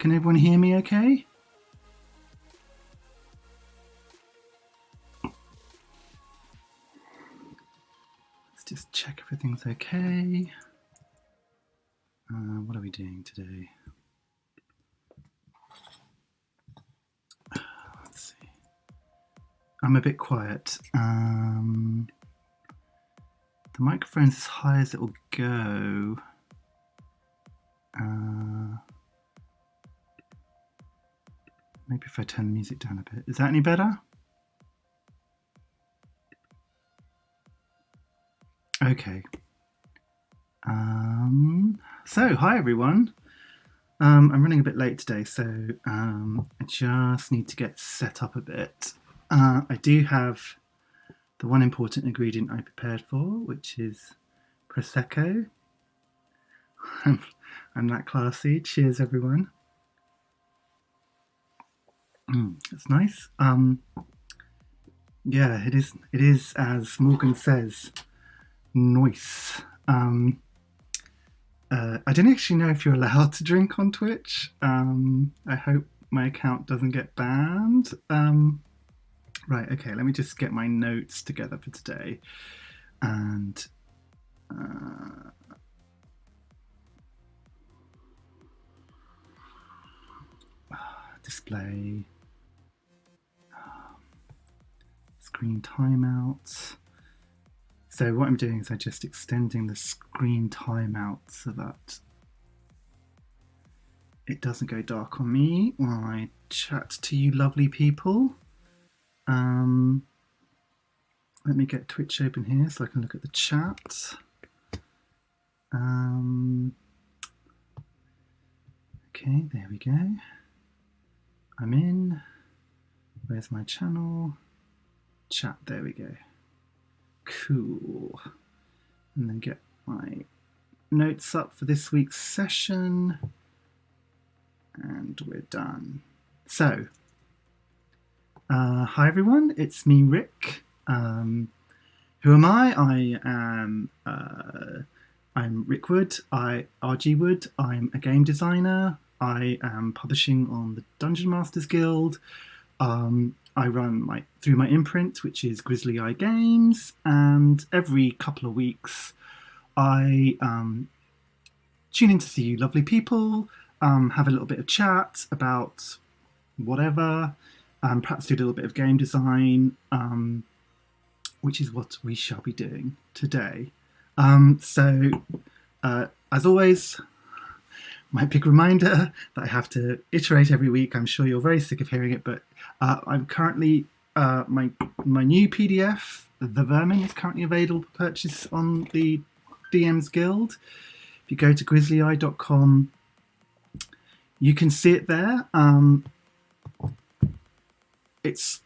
Can everyone hear me okay? Let's just check everything's okay. What are we doing today? Let's see. I'm a bit quiet. The microphone's as high as it will go. Maybe if I turn the music down a bit. Is that any better? Okay. So, hi everyone. I'm running a bit late today, so I just need to get set up a bit. I do have the one important ingredient I prepared for, which is Prosecco. I'm that classy. Cheers, everyone. It's nice. Yeah, it is, as Morgan says, nice. I don't actually know if you're allowed to drink on Twitch. I hope my account doesn't get banned. Right, okay, let me just get my notes together for today. And display, screen timeout. So what I'm doing is I'm just extending the screen timeout so that it doesn't go dark on me while I chat to you lovely people. Let me get Twitch open here so I can look at the chat. Okay, there we go. I'm in. Where's my channel? Chat, there we go. Cool. And then get my notes up for this week's session. And we're done. So, hi everyone, it's me, Rick. Who am I? I'm Rick Wood, RG Wood. I'm a game designer. I am publishing on the Dungeon Masters Guild. I run through my imprint, which is Grizzly Eye Games, and every couple of weeks I tune in to see you lovely people, have a little bit of chat about whatever, perhaps do a little bit of game design, which is what we shall be doing today. So, as always, my big reminder that I have to iterate every week. I'm sure you're very sick of hearing it, but I'm currently, my new PDF, The Vermin, is currently available for purchase on the DM's Guild. If you go to grizzlyeye.com, you can see it there. It's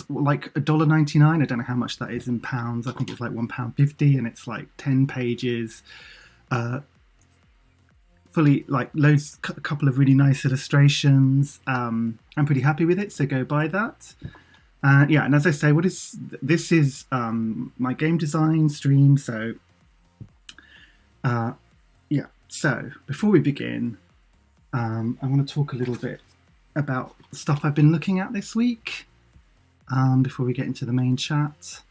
like $1.99. I don't know how much that is in pounds. I think it's like £1.50, and it's like 10 pages. Fully, like, loads, a couple of really nice illustrations. I'm pretty happy with it, so go buy that. Yeah, and as I say, this is my game design stream. So yeah, so before we begin, I want to talk a little bit about stuff I've been looking at this week before we get into the main chat.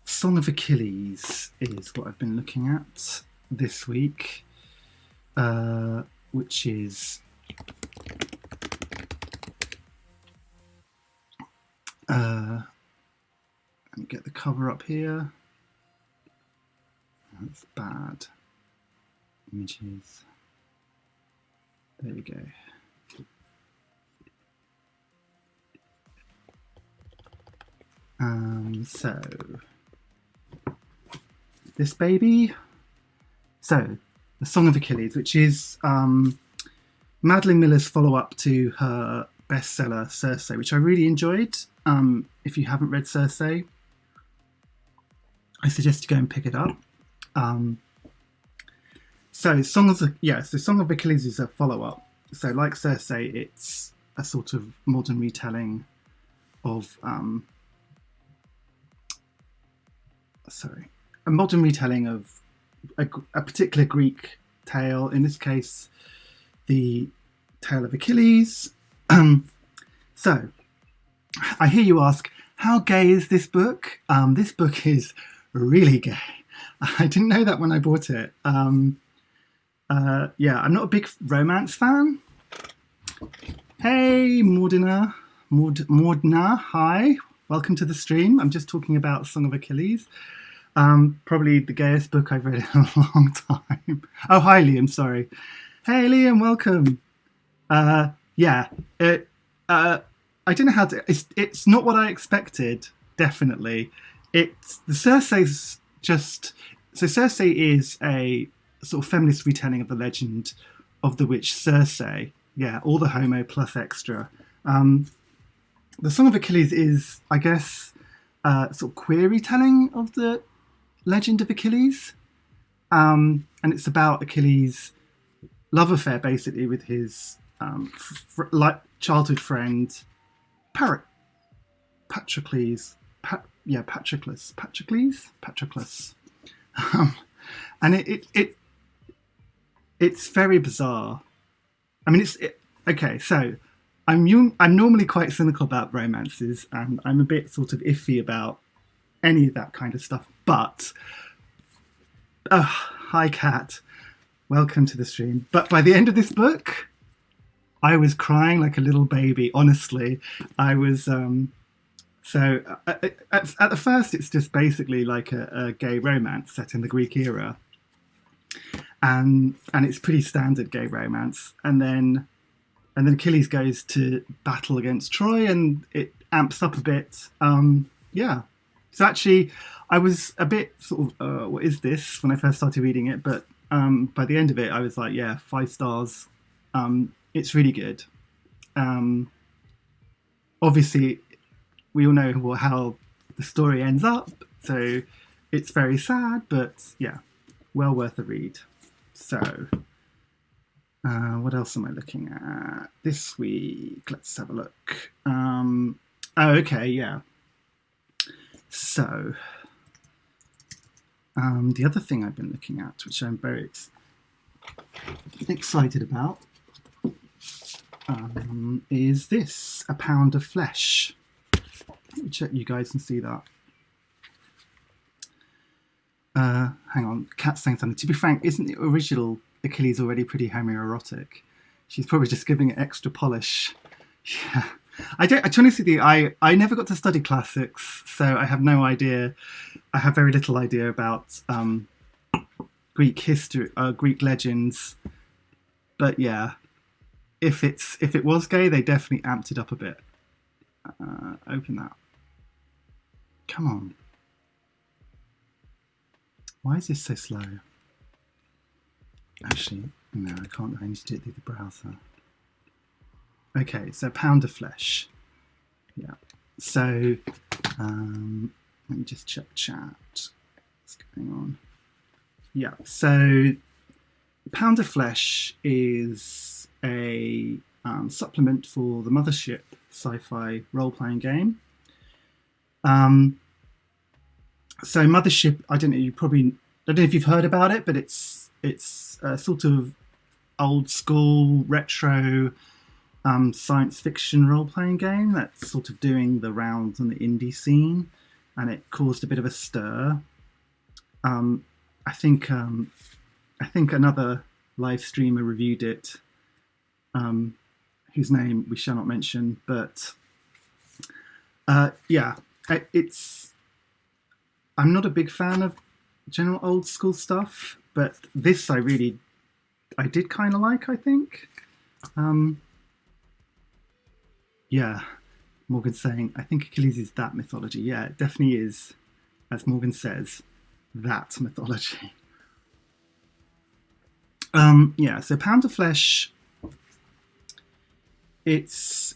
Song of Achilles is what I've been looking at this week, which is let me get the cover up here. That's bad. Images. There we go. So this baby. So the Song of Achilles, which is Madeline Miller's follow-up to her bestseller Circe, which I really enjoyed. If you haven't read Circe, I suggest you go and pick it up. So Song of Achilles is a follow-up. So like Circe, it's a sort of modern retelling of a modern retelling of a particular Greek tale, in this case, the tale of Achilles. So, I hear you ask, how gay is this book? This book is really gay. I didn't know that when I bought it. Yeah, I'm not a big romance fan. Hey, Mordina, hi. Welcome to the stream. I'm just talking about Song of Achilles. Probably the gayest book I've read in a long time. Oh, hi, Liam, sorry. Hey, Liam, welcome. Yeah, I don't know how to... It's not what I expected, definitely. The Circe's just... So Circe is a sort of feminist retelling of the legend of the witch Circe. Yeah, all the homo plus extra. The Song of Achilles is, I guess, sort of queer retelling of the legend of Achilles. And it's about Achilles' love affair, basically, with his childhood friend, Patroclus. Patroclus. And it's very bizarre. I mean, okay. So I'm normally quite cynical about romances, and I'm a bit sort of iffy about any of that kind of stuff. But hi, Kat. Welcome to the stream. But by the end of this book, I was crying like a little baby. Honestly, I was. So at the first, it's just basically like a gay romance set in the Greek era, and it's pretty standard gay romance. And then Achilles goes to battle against Troy, and it amps up a bit. Yeah. So actually, I was a bit sort of, what is this, when I first started reading it? But by the end of it, I was like, yeah, 5 stars. It's really good. Obviously, we all know how the story ends up, so it's very sad, but yeah, well worth a read. So, what else am I looking at this week? Let's have a look. Oh, okay, yeah. So, the other thing I've been looking at, which I'm very excited about, is this, A Pound of Flesh. Let me check you guys can see that. Hang on, Kat's saying something. To be frank, isn't the original Achilles already pretty homoerotic? She's probably just giving it extra polish. Yeah. I to be honest with you, I never got to study classics, so I have no idea. I have very little idea about Greek history, Greek legends. But yeah, if it was gay, they definitely amped it up a bit. Open that. Come on. Why is this so slow? Actually, no, I can't. I need to do it through the browser. Okay, so Pound of Flesh. Yeah. So, let me just check chat. What's going on? Yeah. So, Pound of Flesh is a supplement for the Mothership sci-fi role-playing game. So Mothership, I don't know if you've heard about it, but it's a sort of old school retro science fiction role-playing game that's sort of doing the rounds on the indie scene, and it caused a bit of a stir. I think another live streamer reviewed it, whose name we shall not mention, but yeah, I'm not a big fan of general old school stuff, but this I did kind of like, I think. Yeah, Morgan's saying, I think Achilles is that mythology. Yeah, it definitely is, as Morgan says, that mythology. Yeah, so Pound of Flesh, it's...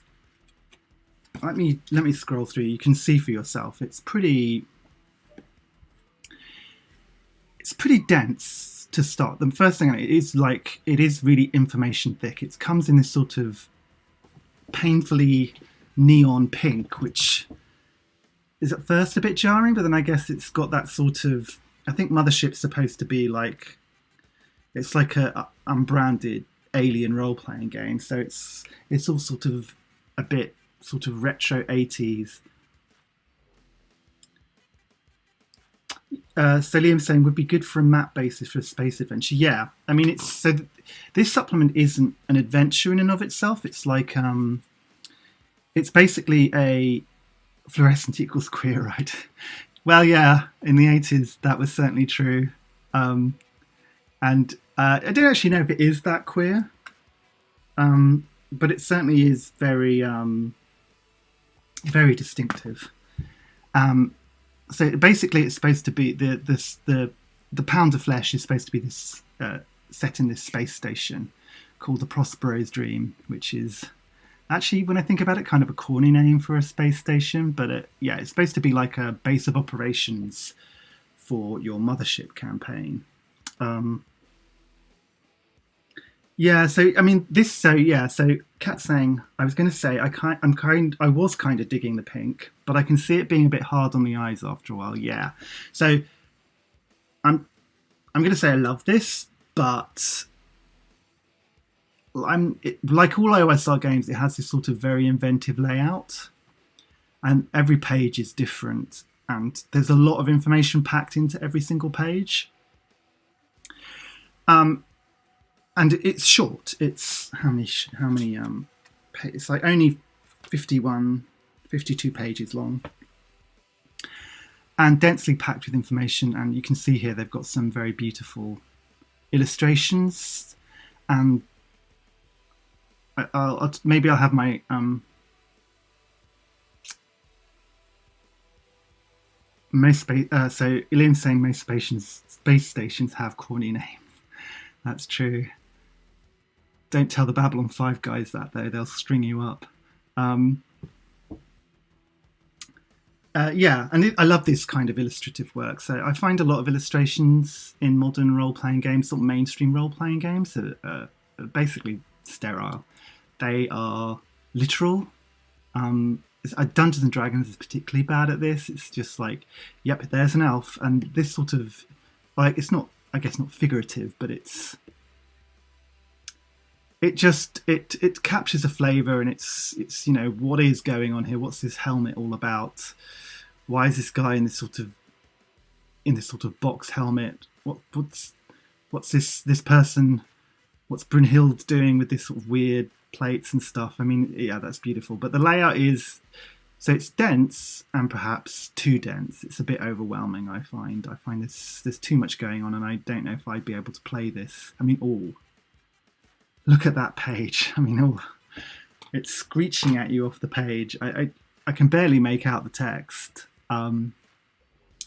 Let me scroll through. You can see for yourself. It's pretty dense to start. The first thing, it is really information thick. It comes in this sort of painfully neon pink, which is at first a bit jarring, but then I guess it's got that sort of... I think Mothership's supposed to be like it's like a unbranded alien role playing game. So it's all sort of a bit sort of retro 80s. So Liam's saying would be good for a map basis for a space adventure. Yeah, I mean it's so this supplement isn't an adventure in and of itself. It's like it's basically a fluorescent equals queer, right? Well, yeah, in the 80s that was certainly true, and I don't actually know if it is that queer, but it certainly is very distinctive. So basically, it's supposed to be the pound of flesh is supposed to be this set in this space station called the Prospero's Dream, which is actually, when I think about it, kind of a corny name for a space station. But yeah, it's supposed to be like a base of operations for your mothership campaign. Yeah, so I mean this. So yeah, so Kat saying I was going to say I was kind of digging the pink, but I can see it being a bit hard on the eyes after a while. Yeah, so I'm going to say I love this, but like all OSR games, it has this sort of very inventive layout, and every page is different, and there's a lot of information packed into every single page. And it's short. It's how many? It's like only 51, 52 pages long, and densely packed with information. And you can see here they've got some very beautiful illustrations, and maybe I'll have my so Elaine's saying most space stations have corny names. That's true. Don't tell the Babylon 5 guys that, though. They'll string you up. Yeah, and I love this kind of illustrative work. So I find a lot of illustrations in modern role-playing games, sort of mainstream role-playing games, are basically sterile. They are literal. Dungeons and Dragons is particularly bad at this. It's just like, yep, there's an elf, and this sort of, like, it's not, I guess, not figurative, but it captures a flavour, and it's what is going on here? What's this helmet all about? Why is this guy in this sort of box helmet? What's this person? What's Brunhild doing with this sort of weird plates and stuff? I mean, yeah, that's beautiful. But the layout is so it's dense and perhaps too dense. It's a bit overwhelming. I find there's too much going on, and I don't know if I'd be able to play this. I mean, look at that page. I mean, it's screeching at you off the page. I can barely make out the text, at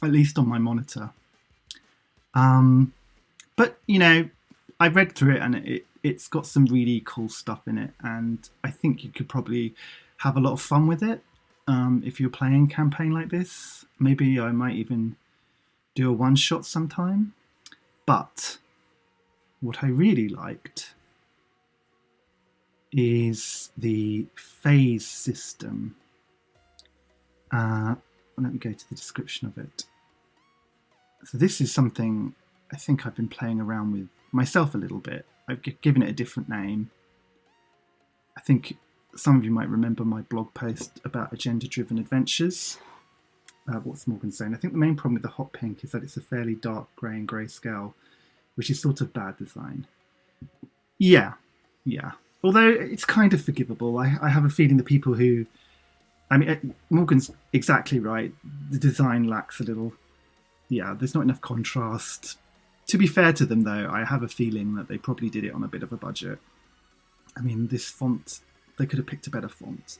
least on my monitor. But I read through it, and it's got some really cool stuff in it, and I think you could probably have a lot of fun with it if you're playing a campaign like this. Maybe I might even do a one-shot sometime. But what I really liked is the phase system. Let me go to the description of it. So this is something I think I've been playing around with myself a little bit. I've given it a different name. I think some of you might remember my blog post about agenda-driven adventures. What's Morgan saying? I think the main problem with the hot pink is that it's a fairly dark grey and greyscale, which is sort of bad design. Yeah. Although it's kind of forgivable. I have a feeling the people who... I mean, Morgan's exactly right. The design lacks a little... Yeah, there's not enough contrast. To be fair to them, though, I have a feeling that they probably did it on a bit of a budget. I mean, this font... They could have picked a better font.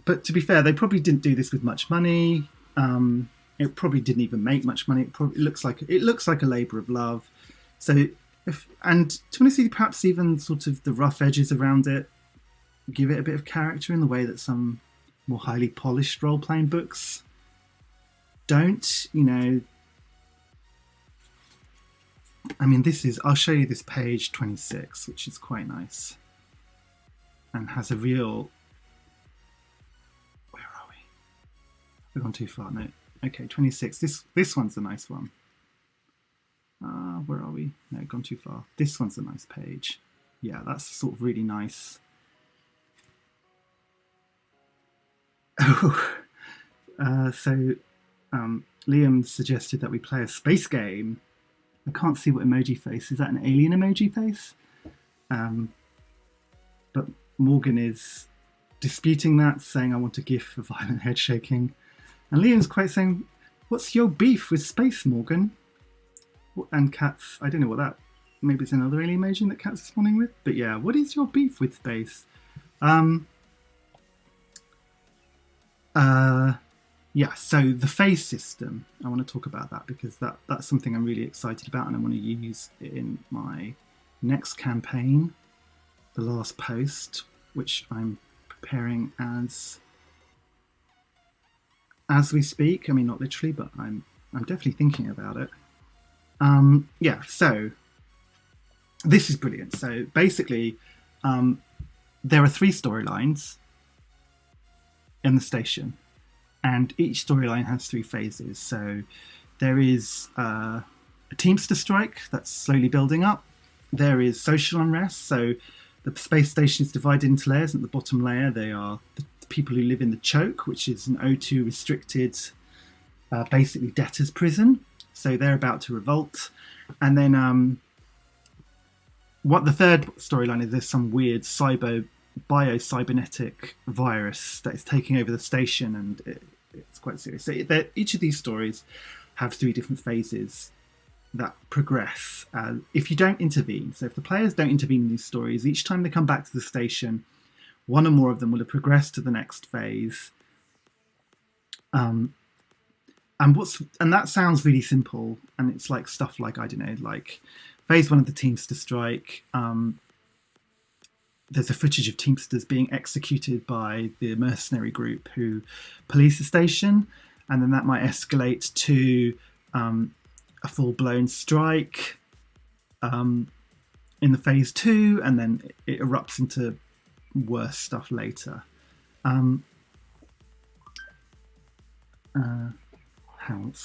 But to be fair, they probably didn't do this with much money. It probably didn't even make much money. It looks like a labour of love. So... And to honestly, perhaps even sort of the rough edges around it give it a bit of character in the way that some more highly polished role-playing books don't. I mean, I'll show you this page 26, which is quite nice and has a real... Where are we? We've gone too far. No. Okay, 26. This one's a nice one. where are we? No, gone too far. This one's a nice page. Yeah, that's sort of really nice. So Liam suggested that we play a space game. I can't see what emoji face. Is that an alien emoji face? But Morgan is disputing that, saying I want a GIF for violent head shaking. And Liam's quite saying, what's your beef with space, Morgan? And Kat's, I don't know what that, maybe it's another alien emoji that Kat's responding with. But yeah, what is your beef with space? Yeah, so the phase system, I want to talk about that because that's something I'm really excited about and I want to use in my next campaign, the last post, which I'm preparing as we speak. I mean, not literally, but I'm definitely thinking about it. Yeah, so this is brilliant. So basically, there are 3 storylines in the station, and each storyline has 3 phases. So there is a Teamster strike that's slowly building up. There is social unrest. So the space station is divided into layers. At the bottom layer, they are the people who live in the choke, which is an O2 restricted, basically debtor's prison. So they're about to revolt. And then what the third storyline is, there's some weird bio-cybernetic virus that is taking over the station, and it's quite serious. So each of these stories have 3 different phases that progress if you don't intervene. So if the players don't intervene in these stories, each time they come back to the station, one or more of them will have progressed to the next phase. And that sounds really simple, and it's like stuff like, I don't know, like phase 1 of the Teamster strike. There's a footage of Teamsters being executed by the mercenary group who police the station, and then that might escalate to a full-blown strike in the phase 2, and then it erupts into worse stuff later.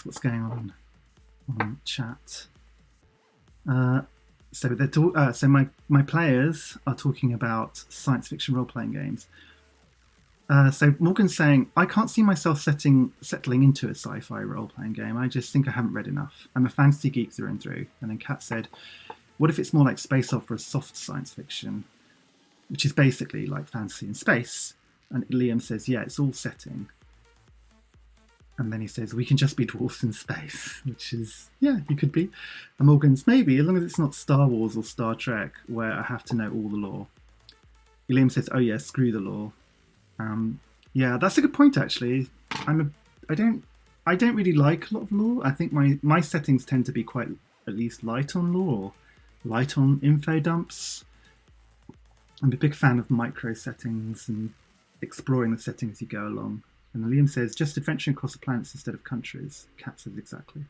What's going on chat? So my players are talking about science fiction role-playing games. So Morgan's saying, I can't see myself settling into a sci-fi role-playing game. I just think I haven't read enough. I'm a fantasy geek through and through. And then Kat said, what if it's more like space opera, soft science fiction, which is basically like fantasy in space? And Liam says, yeah, it's all setting. And then he says, we can just be dwarfs in space, which is, yeah, you could be. And Morgan's, maybe, as long as it's not Star Wars or Star Trek, where I have to know all the lore. Liam says, oh yeah, screw the lore. Yeah, that's a good point, actually. I don't really like a lot of lore. I think my settings tend to be quite, at least, light on lore, or light on info dumps. I'm a big fan of micro settings and exploring the settings as you go along. And Liam says, just adventuring across the planets instead of countries. Kat says, exactly.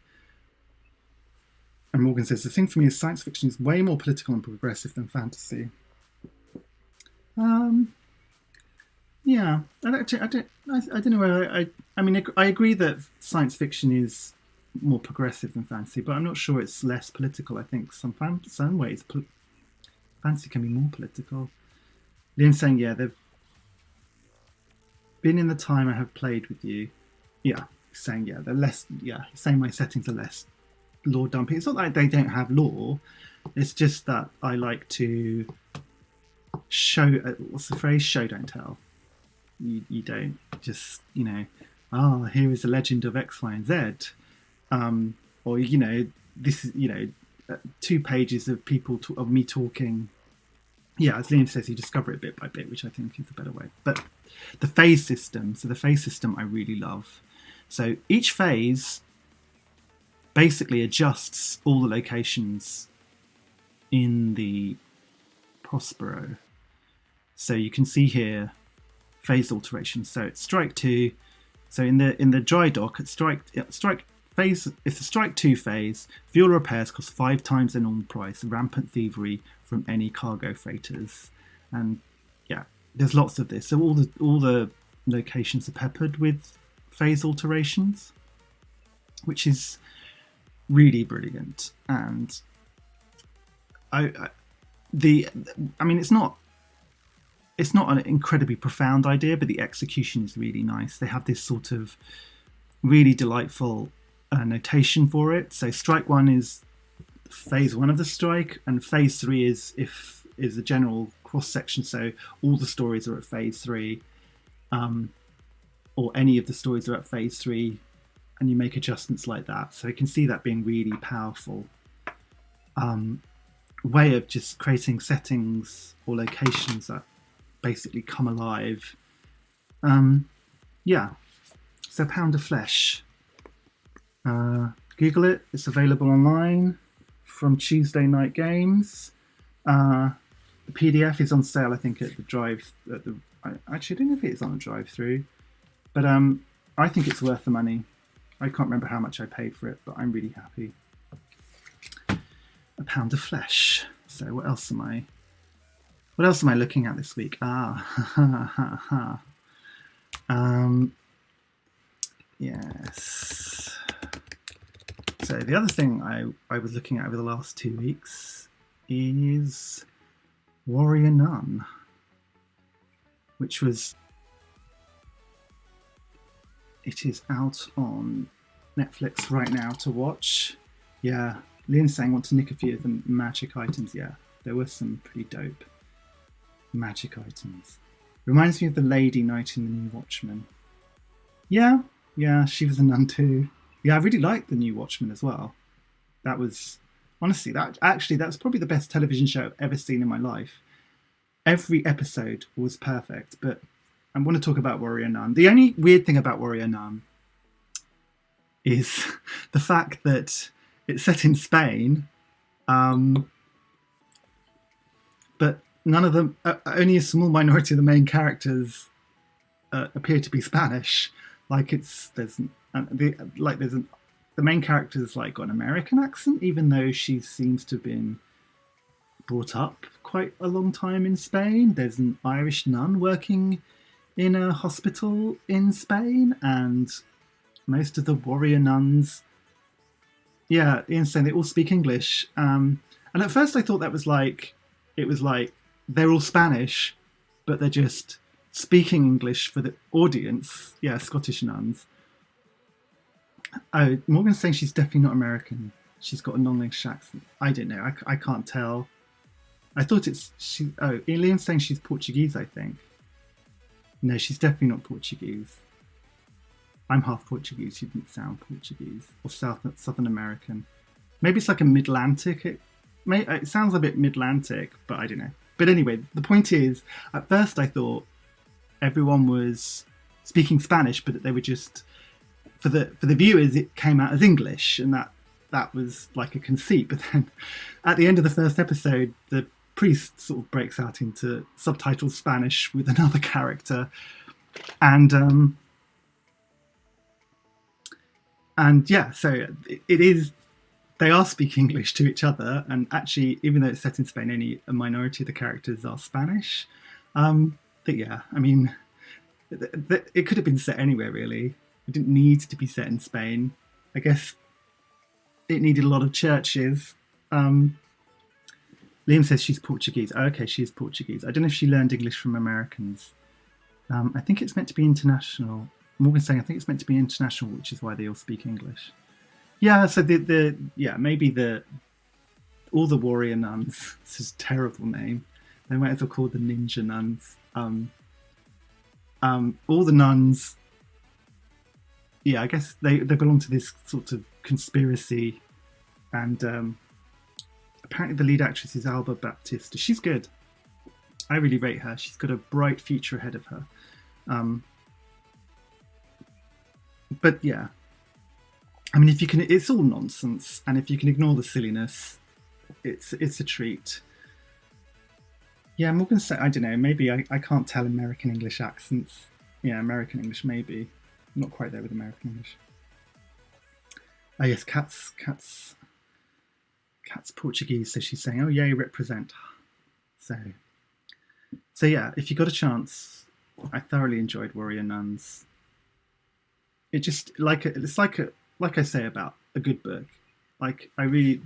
And Morgan says, the thing for me is science fiction is way more political and progressive than fantasy. Yeah, I don't know where I mean, I agree that science fiction is more progressive than fantasy, but I'm not sure it's less political. I think some ways fantasy can be more political. Liam's saying, yeah, they've been in the time I have played with you. Yeah, saying, yeah, they're less, yeah, saying my settings are less lore dumping. It's not like they don't have lore, it's just that I like to show, what's the phrase? Show, don't tell. You don't just, here is a legend of X, Y, and Z. Or, this is, 2 pages of of me talking. Yeah, as Liam says, you discover it bit by bit, which I think is a better way. But the phase system, I really love. So each phase basically adjusts all the locations in the Prospero. So you can see here phase alterations. So it's strike 2. So in the dry dock, at strike phase, it's a strike 2 phase. Fuel repairs cost 5 times the normal price. Rampant thievery from any cargo freighters, and yeah, there's lots of this. So all the locations are peppered with phase alterations, which is really brilliant. And I the I mean, it's not an incredibly profound idea, but the execution is really nice. They have this sort of really delightful notation for it. So strike one is phase one of the strike, and phase three is the general cross section. So all the stories are at phase three, or any of the stories are at phase three, and you make adjustments like that. So you can see that being really powerful way of just creating settings or locations that basically come alive. Yeah, so Pound of Flesh. Google it. It's available online from Tuesday Night Games. The PDF is on sale, I think, at the drive. Actually, I don't know if it is on a drive-through, but I think it's worth the money. I can't remember how much I paid for it, but I'm really happy. A Pound of Flesh. So what else am I looking at this week? Yes. So the other thing I was looking at over the last 2 weeks is Warrior Nun, which it is out on Netflix right now to watch. Yeah, Liam's saying want to nick a few of the magic items. Yeah, there were some pretty dope magic items. Reminds me of the lady knight in The New Watchmen. Yeah, she was a nun too. Yeah, I really liked The New Watchmen as well. That was, honestly, that's probably the best television show I've ever seen in my life. Every episode was perfect, but I want to talk about Warrior Nun. The only weird thing about Warrior Nun is the fact that it's set in Spain, but none of them, only a small minority of the main characters appear to be Spanish. Like the main character's like got an American accent, even though she seems to have been brought up quite a long time in Spain. There's an Irish nun working in a hospital in Spain, and most of the warrior nuns, yeah, Ian's saying they all speak English. And at first I thought it was like they're all Spanish, but they're just speaking English for the audience. Yeah, Scottish nuns. Oh, Morgan's saying she's definitely not American. She's got a non-English accent. I don't know. I can't tell. I thought she. Oh, Liam's saying she's Portuguese, I think. No, she's definitely not Portuguese. I'm half Portuguese. She didn't sound Portuguese or Southern American. Maybe it's like a Mid-Atlantic. It sounds a bit Mid-Atlantic, but I don't know. But anyway, the point is, at first I thought everyone was speaking Spanish, but they were just for the viewers it came out as English, and that was like a conceit. But then at the end of the first episode, the priest sort of breaks out into subtitled Spanish with another character, and yeah, so it is. They are speaking English to each other, and actually, even though it's set in Spain, only a minority of the characters are Spanish. But yeah, I mean, it could have been set anywhere really. It didn't need to be set in Spain. I guess it needed a lot of churches. Liam says she's Portuguese. Oh, okay, she is Portuguese. I don't know if she learned English from Americans. I think it's meant to be international. Morgan's saying I think it's meant to be international, which is why they all speak English. Yeah, so maybe all the warrior nuns. This is a terrible name. They might as well call the ninja nuns. All the nuns. Yeah, I guess they belong to this sort of conspiracy, and apparently the lead actress is Alba Baptista. She's good. I really rate her. She's got a bright future ahead of her. But yeah, I mean, if you can, it's all nonsense, and if you can ignore the silliness, it's a treat. Yeah, Morgan said, I don't know, maybe I can't tell American English accents. Yeah, American English maybe. I'm not quite there with American English. Oh yes, Cat's Portuguese, so she's saying, oh yay, represent. So yeah, if you got a chance, I thoroughly enjoyed Warrior Nuns. It's like I say about a good book. Like I really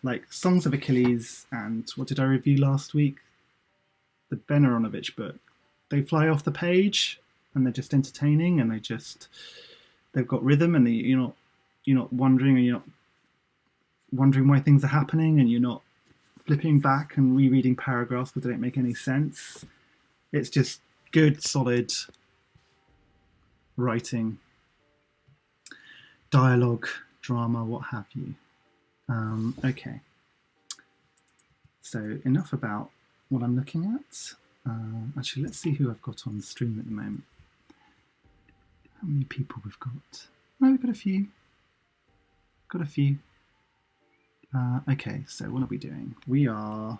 like Songs of Achilles and what did I review last week? The Ben Aronovich book. They fly off the page and they're just entertaining and they've got rhythm and you're not wondering and you're not wondering why things are happening and you're not flipping back and rereading paragraphs because they don't make any sense. It's just good, solid writing, dialogue, drama, what have you. Okay. So enough about what I'm looking at. Actually, let's see who I've got on the stream at the moment. How many people we've got? Oh, we've got a few. Okay, so what are we doing? We are.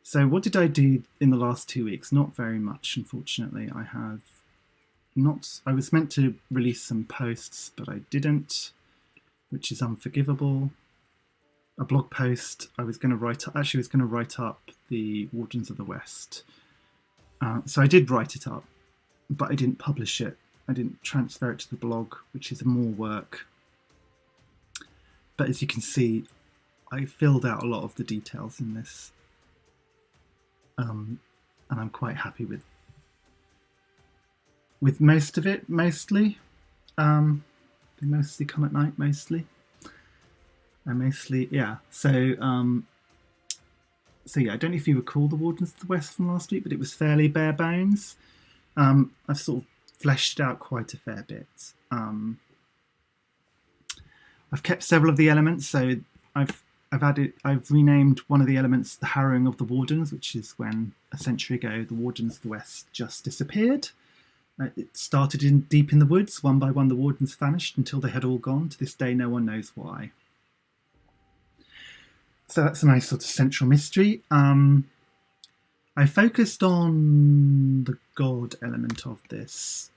So what did I do in the last 2 weeks? Not very much, unfortunately. I was meant to release some posts, but I didn't, which is unforgivable. A blog post I was going to write up the Wardens of the West. So I did write it up, but I didn't publish it. I didn't transfer it to the blog, which is more work. But as you can see, I filled out a lot of the details in this. And I'm quite happy with most of it, mostly. They mostly come at night, mostly. Yeah. So yeah, I don't know if you recall the Wardens of the West from last week, but it was fairly bare bones. I've sort of fleshed it out quite a fair bit. I've kept several of the elements, so I've renamed one of the elements the Harrowing of the Wardens, which is when a century ago the Wardens of the West just disappeared. It started deep in the woods. One by one the Wardens vanished until they had all gone. To this day no one knows why. So that's a nice sort of central mystery. I focused on the god element of this.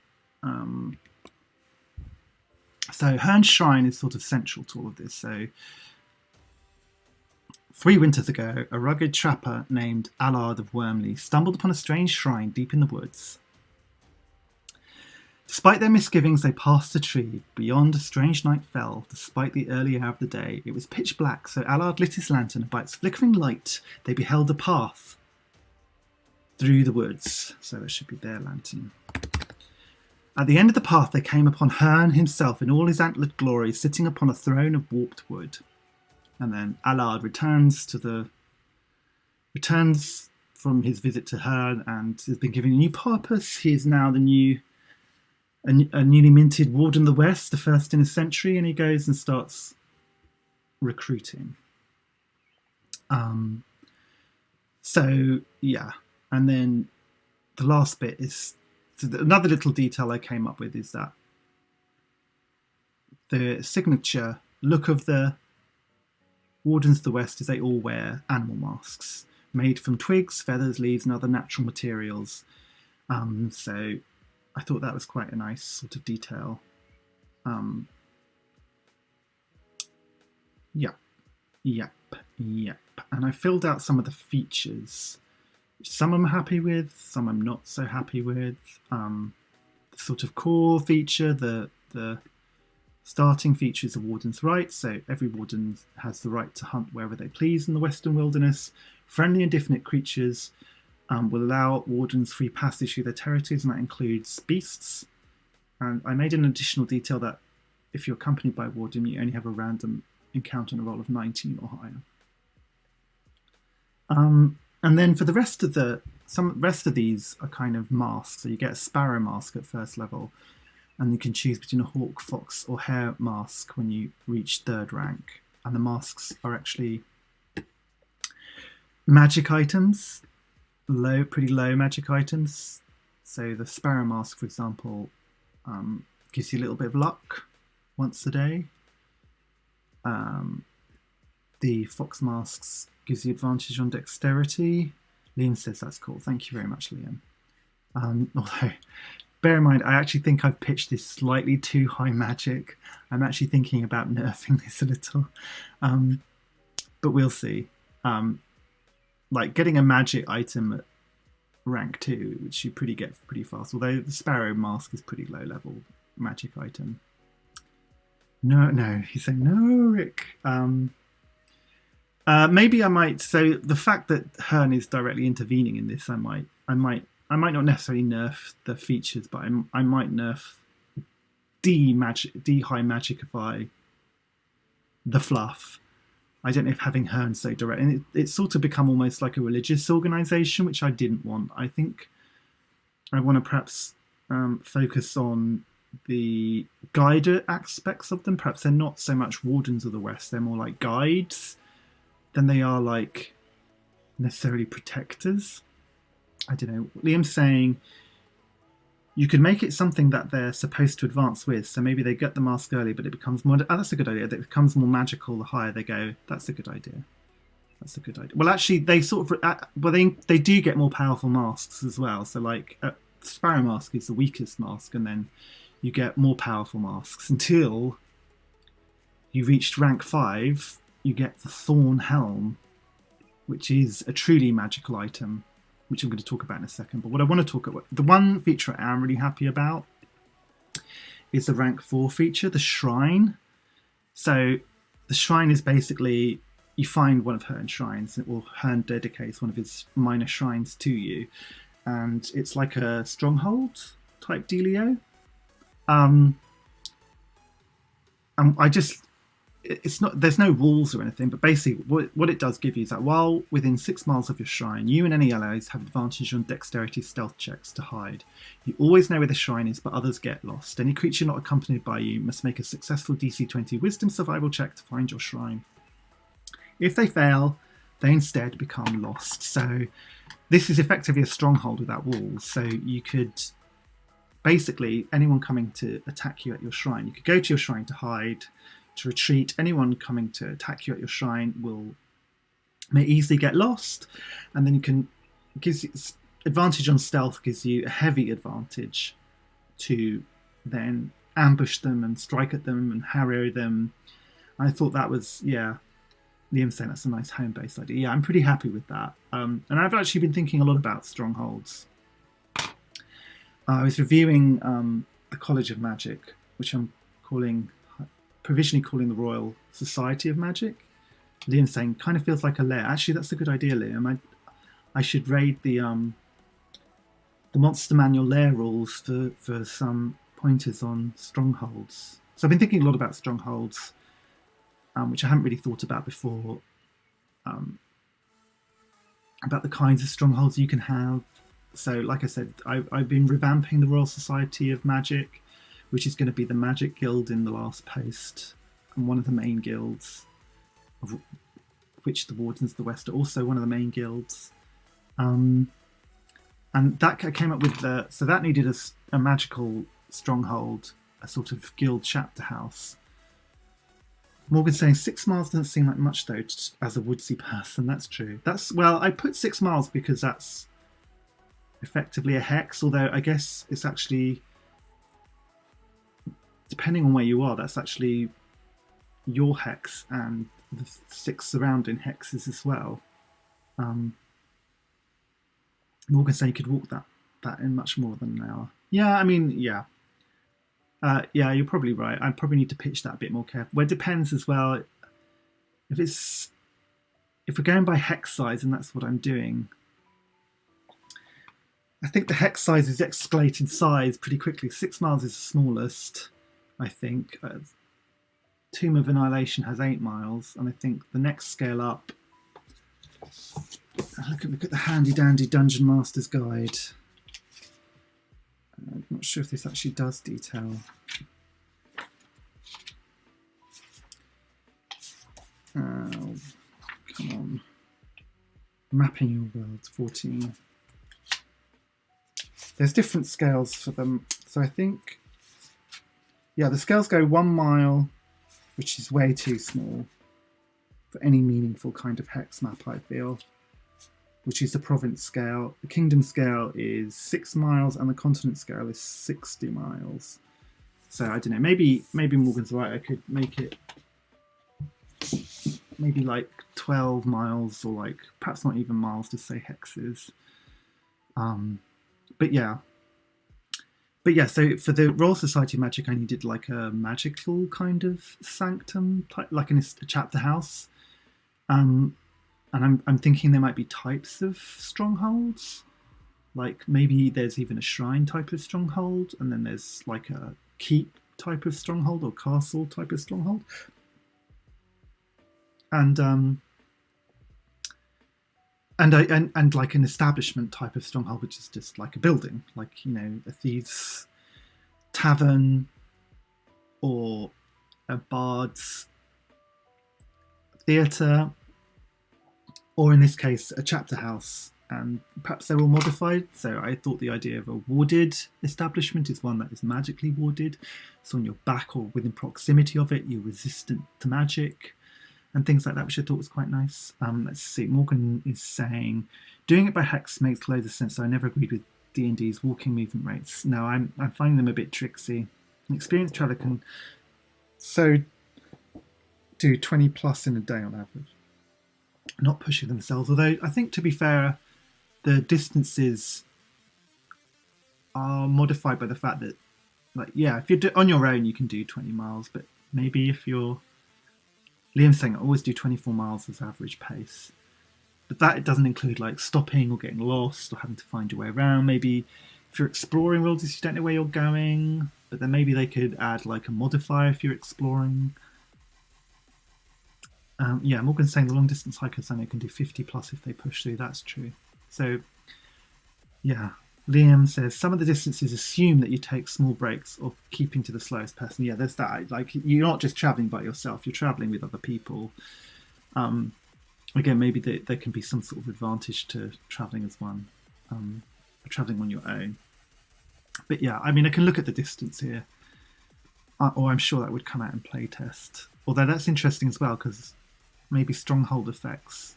So Hern's Shrine is sort of central to all of this. So 3 winters ago, a rugged trapper named Allard of Wormley stumbled upon a strange shrine deep in the woods. Despite their misgivings, they passed the tree. Beyond, a strange night fell. Despite the early hour of the day, it was pitch black, so Allard lit his lantern, and by its flickering light, they beheld a path through the woods. So that should be their lantern. At the end of the path, they came upon Hern himself in all his antlered glory, sitting upon a throne of warped wood. And then Allard returns from his visit to Hern and has been given a new purpose. He is now a newly minted Warden of the West, the first in a century, and he goes and starts recruiting. So yeah, and then the last bit is another little detail I came up with is that the signature look of the Wardens of the West is they all wear animal masks made from twigs, feathers, leaves, and other natural materials. So I thought that was quite a nice sort of detail. Yep. And I filled out some of the features. Some I'm happy with, some I'm not so happy with. The sort of core feature, the starting feature is the Warden's right. So every Warden has the right to hunt wherever they please in the Western Wilderness. Friendly and definite creatures will allow Wardens free passage through their territories, and that includes beasts. And I made an additional detail that if you're accompanied by a Warden, you only have a random encounter on a roll of 19 or higher. And then for the rest of these are kind of masks. So you get a sparrow mask at first level, and you can choose between a hawk, fox, or hare mask when you reach 3rd rank. And the masks are actually magic items, pretty low magic items. So the sparrow mask, for example, gives you a little bit of luck once a day. The fox masks gives you advantage on dexterity. Liam says that's cool. Thank you very much, Liam. Although, bear in mind, I actually think I've pitched this slightly too high magic. I'm actually thinking about nerfing this a little. But we'll see. Like getting a magic item at rank 2, which you get pretty fast. Although the sparrow mask is pretty low level. magic item. No, he's saying no, Rick. Maybe I might. So the fact that Hearn is directly intervening in this, I might not necessarily nerf the features, but I might nerf high magicify the fluff. I don't know if having Hearn so direct, and it's sort of become almost like a religious organisation, which I didn't want. I think I want to perhaps focus on the guide aspects of them. Perhaps they're not so much wardens of the West; they're more like guides than they are like necessarily protectors. I don't know. Liam's saying you could make it something that they're supposed to advance with. So maybe they get the mask early, but it becomes more. Oh, that's a good idea. It becomes more magical the higher they go. That's a good idea. That's a good idea. Well, actually, they sort of. Well, they do get more powerful masks as well. So like Sparrow Mask is the weakest mask, and then you get more powerful masks until you reached rank 5. You get the Thorn Helm, which is a truly magical item, which I'm going to talk about in a second. But what I want to talk about, the one feature I am really happy about is the rank 4 feature, the Shrine. So the Shrine is basically, you find one of Hearn's shrines, or Hearn dedicates one of his minor shrines to you. And it's like a stronghold type dealio. And I just, it's not, there's no walls or anything, but basically what it does give you is that while within 6 miles of your shrine, you and any allies have advantage on dexterity stealth checks to hide. You always know where the shrine is, but others get lost. Any creature not accompanied by you must make a successful DC 20 wisdom survival check to find your shrine. If they fail, they instead become lost. So this is effectively a stronghold without walls. So you could basically, anyone coming to attack you at your shrine, you could go to your shrine to hide, to retreat. Anyone coming to attack you at your shrine may easily get lost, and then you can, gives you advantage on stealth, gives you a heavy advantage to then ambush them and strike at them and harrow them. I thought that was, yeah, Liam's saying that's a nice home-based idea. Yeah, I'm pretty happy with that. And I've actually been thinking a lot about strongholds. I was reviewing the College of Magic, which I'm provisionally calling the Royal Society of Magic. Liam's saying, kind of feels like a lair. Actually, that's a good idea, Liam. I should raid the Monster Manual lair rules for some pointers on strongholds. So I've been thinking a lot about strongholds, which I haven't really thought about before, about the kinds of strongholds you can have. So, like I said, I've been revamping the Royal Society of Magic, which is going to be the Magic Guild in the last post, and one of the main guilds, of which the Wardens of the West are also one of the main guilds. And that came up with so that needed a magical stronghold, a sort of guild chapter house. Morgan's saying 6 miles doesn't seem like much though, as a woodsy person. That's true. Well, I put 6 miles because that's effectively a hex, although I guess it's actually, depending on where you are, that's actually your hex and the 6 surrounding hexes as well. Morgan's saying you could walk that in much more than an hour. Yeah, I mean, yeah. Yeah, you're probably right. I probably need to pitch that a bit more carefully. Well, it depends as well. If we're going by hex size, and that's what I'm doing, I think the hex size is escalating size pretty quickly. 6 miles is the smallest, I think. Tomb of Annihilation has 8 miles, and I think the next scale up. Look at the handy dandy Dungeon Master's Guide. I'm not sure if this actually does detail. Come on. Mapping your world, 14. There's different scales for them. So I think, yeah, the scales go 1 mile, which is way too small for any meaningful kind of hex map, I feel, which is the province scale. The kingdom scale is 6 miles, and the continent scale is 60 miles. So I don't know, maybe Morgan's right. I could make it maybe like 12 miles, or like perhaps not even miles to say hexes. But yeah, But yeah, so for the Royal Society of Magic, I needed like a magical kind of sanctum, like in a chapter house. Um, and I'm thinking there might be types of strongholds. Like maybe there's even a shrine type of stronghold, and then there's like a keep type of stronghold or castle type of stronghold. And and like an establishment type of stronghold, which is just like a building, like a thieves' tavern or a bard's theatre, or in this case, a chapter house. And perhaps they're all modified. So I thought the idea of a warded establishment is one that is magically warded. So on your back or within proximity of it, you're resistant to magic and things like that, which I thought was quite nice. Let's see. Morgan is saying, doing it by hex makes loads of sense. So I never agreed with D&D's walking movement rates. No, I'm finding them a bit tricksy. An experienced traveller can do 20 plus in a day on average. Not pushing themselves. Although I think, to be fair, the distances are modified by the fact that, like, yeah, if you're on your own, you can do 20 miles, but maybe if you're... Liam's saying I always do 24 miles as average pace. But that it doesn't include, like, stopping or getting lost or having to find your way around. Maybe if you're exploring worlds, you don't know where you're going, but then maybe they could add, like, a modifier if you're exploring. Yeah, Morgan's saying the long distance hikers I know can do 50 plus if they push through. That's true. So, yeah. Liam says some of the distances assume that you take small breaks or keeping to the slowest person. Yeah, there's that. Like, you're not just traveling by yourself; you're traveling with other people. Again, maybe there can be some sort of advantage to traveling as one, traveling on your own. But yeah, I mean, I can look at the distance here, or I'm sure that would come out in playtest. Although that's interesting as well, because maybe stronghold effects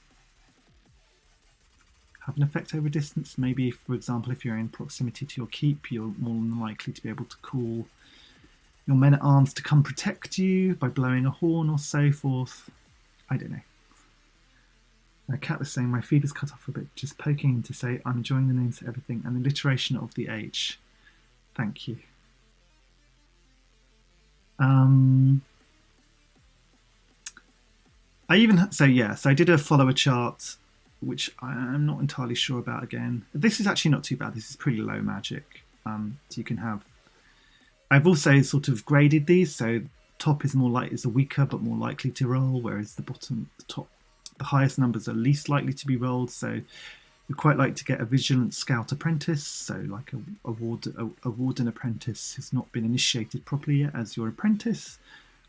have an effect over distance. Maybe, for example, if you're in proximity to your keep, you're more than likely to be able to call your men-at-arms to come protect you by blowing a horn or so forth. I don't know. Kat was saying, my feed is cut off a bit, just poking in to say, I'm enjoying the names for everything and the alliteration of the H. Thank you. So I did a follower chart, which I'm not entirely sure about again. This is actually not too bad. This is pretty low magic. So you can have... I've also sort of graded these, so top is a weaker but more likely to roll, whereas the highest numbers are least likely to be rolled. So we quite like to get a vigilant scout apprentice, so like a warden apprentice who's not been initiated properly yet as your apprentice.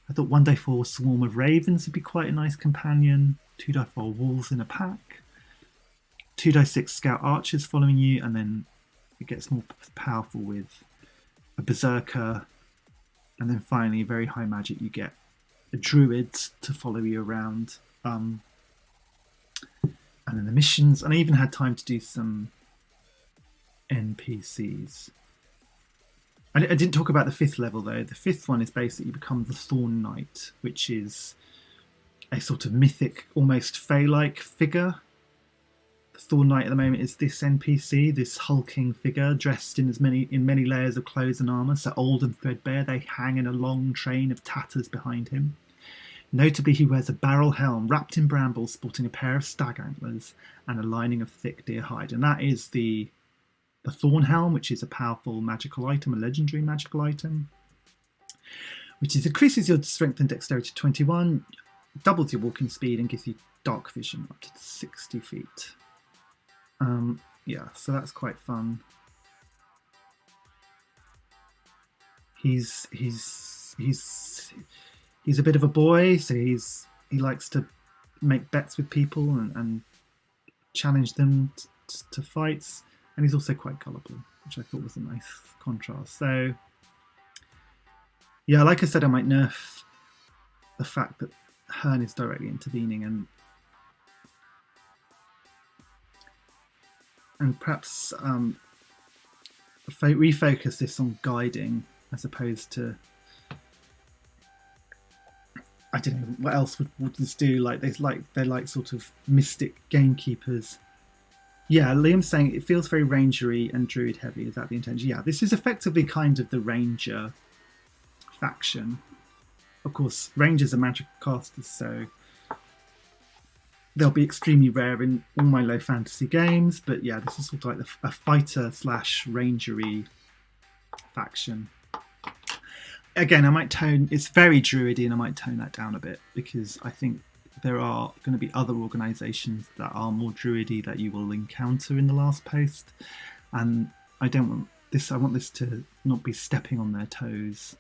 I thought 1d4 swarm of ravens would be quite a nice companion. 2d4 wolves in a pack. 2d6 scout archers following you, and then it gets more powerful with a berserker, and then finally very high magic you get a druid to follow you around, and then the missions, and I even had time to do some NPCs. I didn't talk about the 5th level though. The 5th one is basically you become the Thorn Knight, which is a sort of mythic, almost fey-like figure. The Thorn Knight at the moment is this NPC, this hulking figure dressed in many layers of clothes and armour, so old and threadbare. They hang in a long train of tatters behind him. Notably, he wears a barrel helm wrapped in brambles, sporting a pair of stag antlers and a lining of thick deer hide. And that is the Thorn Helm, which is a powerful magical item, a legendary magical item, which increases your strength and dexterity to 21, doubles your walking speed, and gives you dark vision up to 60 feet. Yeah, so that's quite fun. He's a bit of a boy, so he likes to make bets with people and challenge them to fights, and he's also quite gullible, which I thought was a nice contrast. So yeah, like I said, I might nerf the fact that Hearn is directly intervening and perhaps refocus this on guiding as opposed to, I don't know, what else would this do? Like they're like sort of mystic gamekeepers. Yeah, Liam's saying it feels very rangery and druid heavy. Is that the intention? Yeah, this is effectively kind of the ranger faction. Of course, rangers are magic casters, so they'll be extremely rare in all my low fantasy games. But yeah, this is sort of like a fighter slash rangery faction. Again, I might tone. It's very druidy, and I might tone that down a bit because I think there are going to be other organisations that are more druidy that you will encounter in the last post, and I don't want this. I want this to not be stepping on their toes.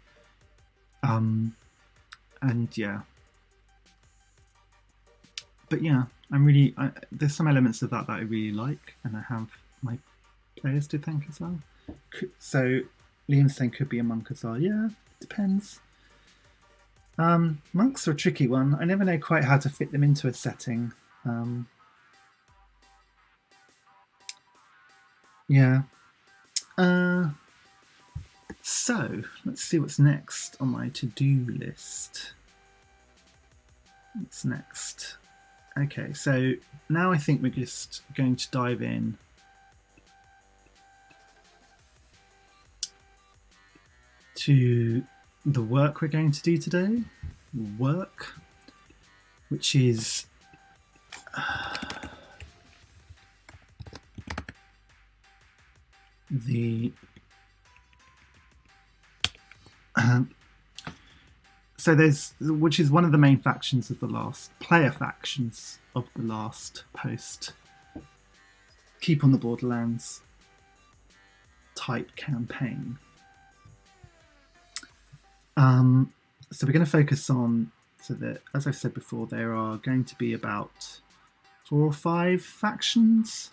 And yeah, but yeah, there's some elements of that I really like, and I have my players to thank as well. So Liam's saying could be a monk as well. Yeah, depends. Monks are a tricky one. I never know quite how to fit them into a setting. Yeah. So let's see what's next on my to-do list. What's next? Okay, so now I think we're just going to dive in to the work we're going to do today. Work, which is so there's, which is one of the main factions of the last player factions of the last post. Keep on the Borderlands type campaign. So we're going to focus on, so that, as I've said before, there are going to be about 4 or 5 factions,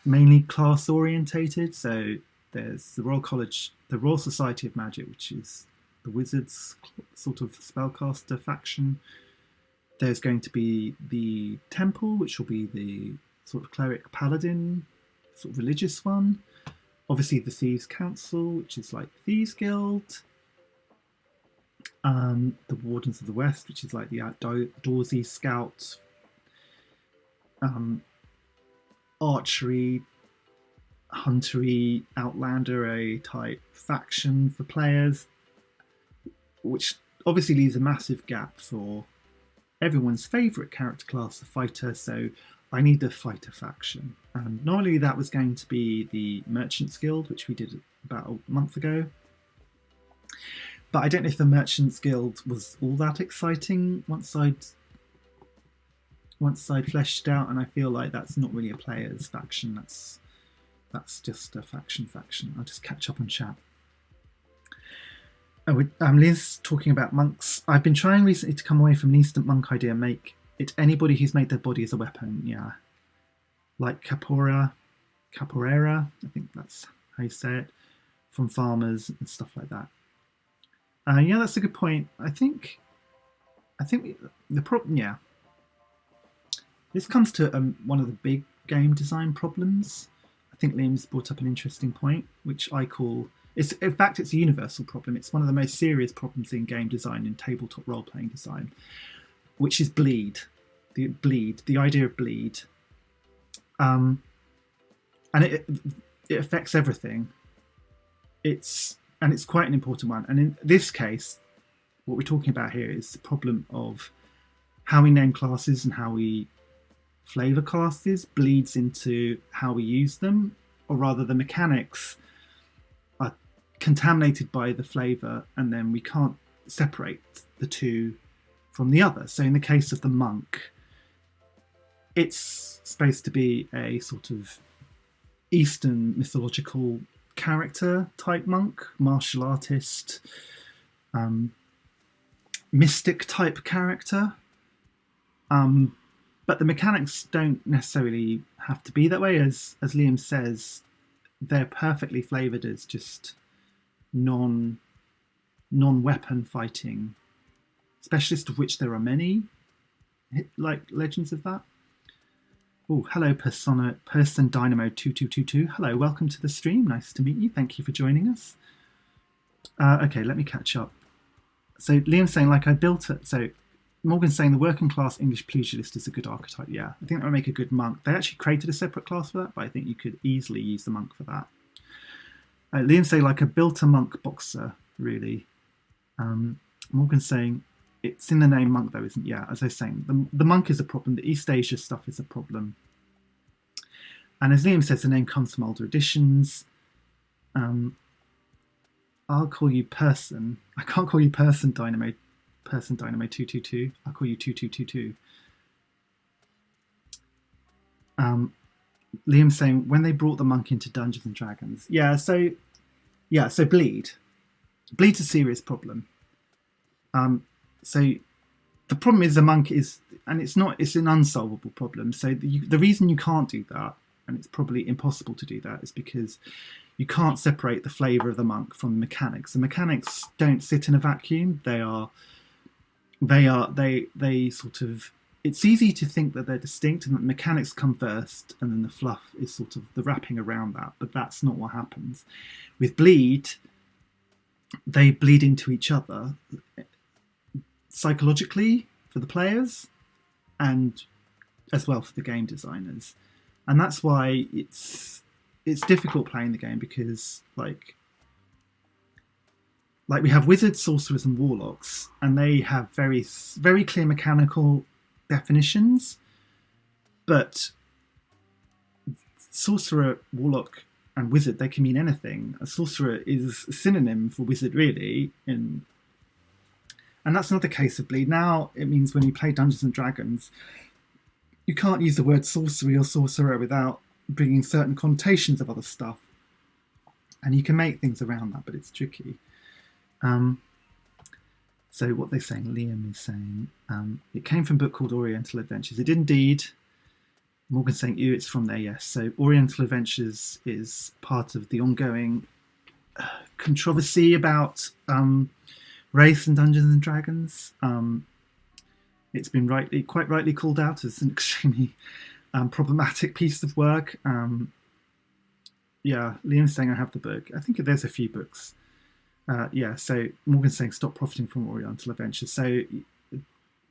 mainly class orientated. So there's the Royal College, the Royal Society of Magic, which is the Wizards sort of spellcaster faction. There's going to be the Temple, which will be the sort of cleric paladin, sort of religious one. Obviously the Thieves Council, which is like Thieves Guild. The Wardens of the West, which is like the outdoorsy scouts. Archery, huntery, outlander type faction for players, which obviously leaves a massive gap for everyone's favourite character class, the fighter, so I need the fighter faction. And normally that was going to be the Merchants Guild, which we did about a month ago. But I don't know if the Merchants Guild was all that exciting once I'd fleshed out, and I feel like that's not really a player's faction, that's just a faction. I'll just catch up on chat. Liz talking about monks. I've been trying recently to come away from an instant monk idea, make it anybody who's made their body as a weapon. Yeah, like capoeira, I think that's how you say it, from farmers and stuff like that. Yeah, that's a good point. I think the problem, yeah, this comes to one of the big game design problems. I think Liam's brought up an interesting point, which I call, in fact, it's a universal problem. It's one of the most serious problems in game design, in tabletop role-playing design, which is bleed. The idea of bleed. And it affects everything. It's quite an important one. And in this case, what we're talking about here is the problem of how we name classes and how we flavor classes bleeds into how we use them, or rather the mechanics are contaminated by the flavor, and then we can't separate the two from the other. So in the case of the monk, it's supposed to be a sort of Eastern mythological character type monk, martial artist, mystic type character. But the mechanics don't necessarily have to be that way. As Liam says, they're perfectly flavoured as just non-weapon fighting specialist, of which there are many, like legends of that. Oh, hello, Person Dynamo 2222. Hello, welcome to the stream. Nice to meet you. Thank you for joining us. Okay, let me catch up. So Liam's saying, like, I built it. So Morgan's saying the working class English pugilist is a good archetype. Yeah, I think that would make a good monk. They actually created a separate class for that, but I think you could easily use the monk for that. Liam's saying like a built-a-monk boxer, really. Morgan's saying it's in the name monk, though, isn't it? Yeah, as I was saying, the monk is a problem. The East Asia stuff is a problem. And as Liam says, the name comes from older editions. I'll call you Person. I can't call you Person Dynamo 222. I'll call you 2222. Liam's saying when they brought the monk into Dungeons and Dragons. So bleed's a serious problem. So the problem is the monk is, and it's an unsolvable problem. So the reason you can't do that, and it's probably impossible to do that, is because you can't separate the flavour of the monk from the mechanics. The mechanics don't sit in a vacuum. They sort of, it's easy to think that they're distinct and that the mechanics come first and then the fluff is sort of the wrapping around that, but that's not what happens. With bleed, they bleed into each other psychologically for the players and as well for the game designers. And that's why it's difficult playing the game, because like we have wizards, sorcerers and warlocks, and they have very, very clear mechanical definitions, but sorcerer, warlock and wizard, they can mean anything. A sorcerer is a synonym for wizard, really, and that's not the case of bleed. Now it means when you play Dungeons and Dragons, you can't use the word sorcery or sorcerer without bringing certain connotations of other stuff, and you can make things around that, but it's tricky. So what they're saying, Liam is saying, it came from a book called Oriental Adventures. It did indeed. Morgan's saying, ew, it's from there, yes. So Oriental Adventures is part of the ongoing controversy about race and Dungeons and Dragons. It's been quite rightly called out as an extremely problematic piece of work. Liam's saying I have the book. I think there's a few books. So Morgan's saying stop profiting from Oriental Adventures. So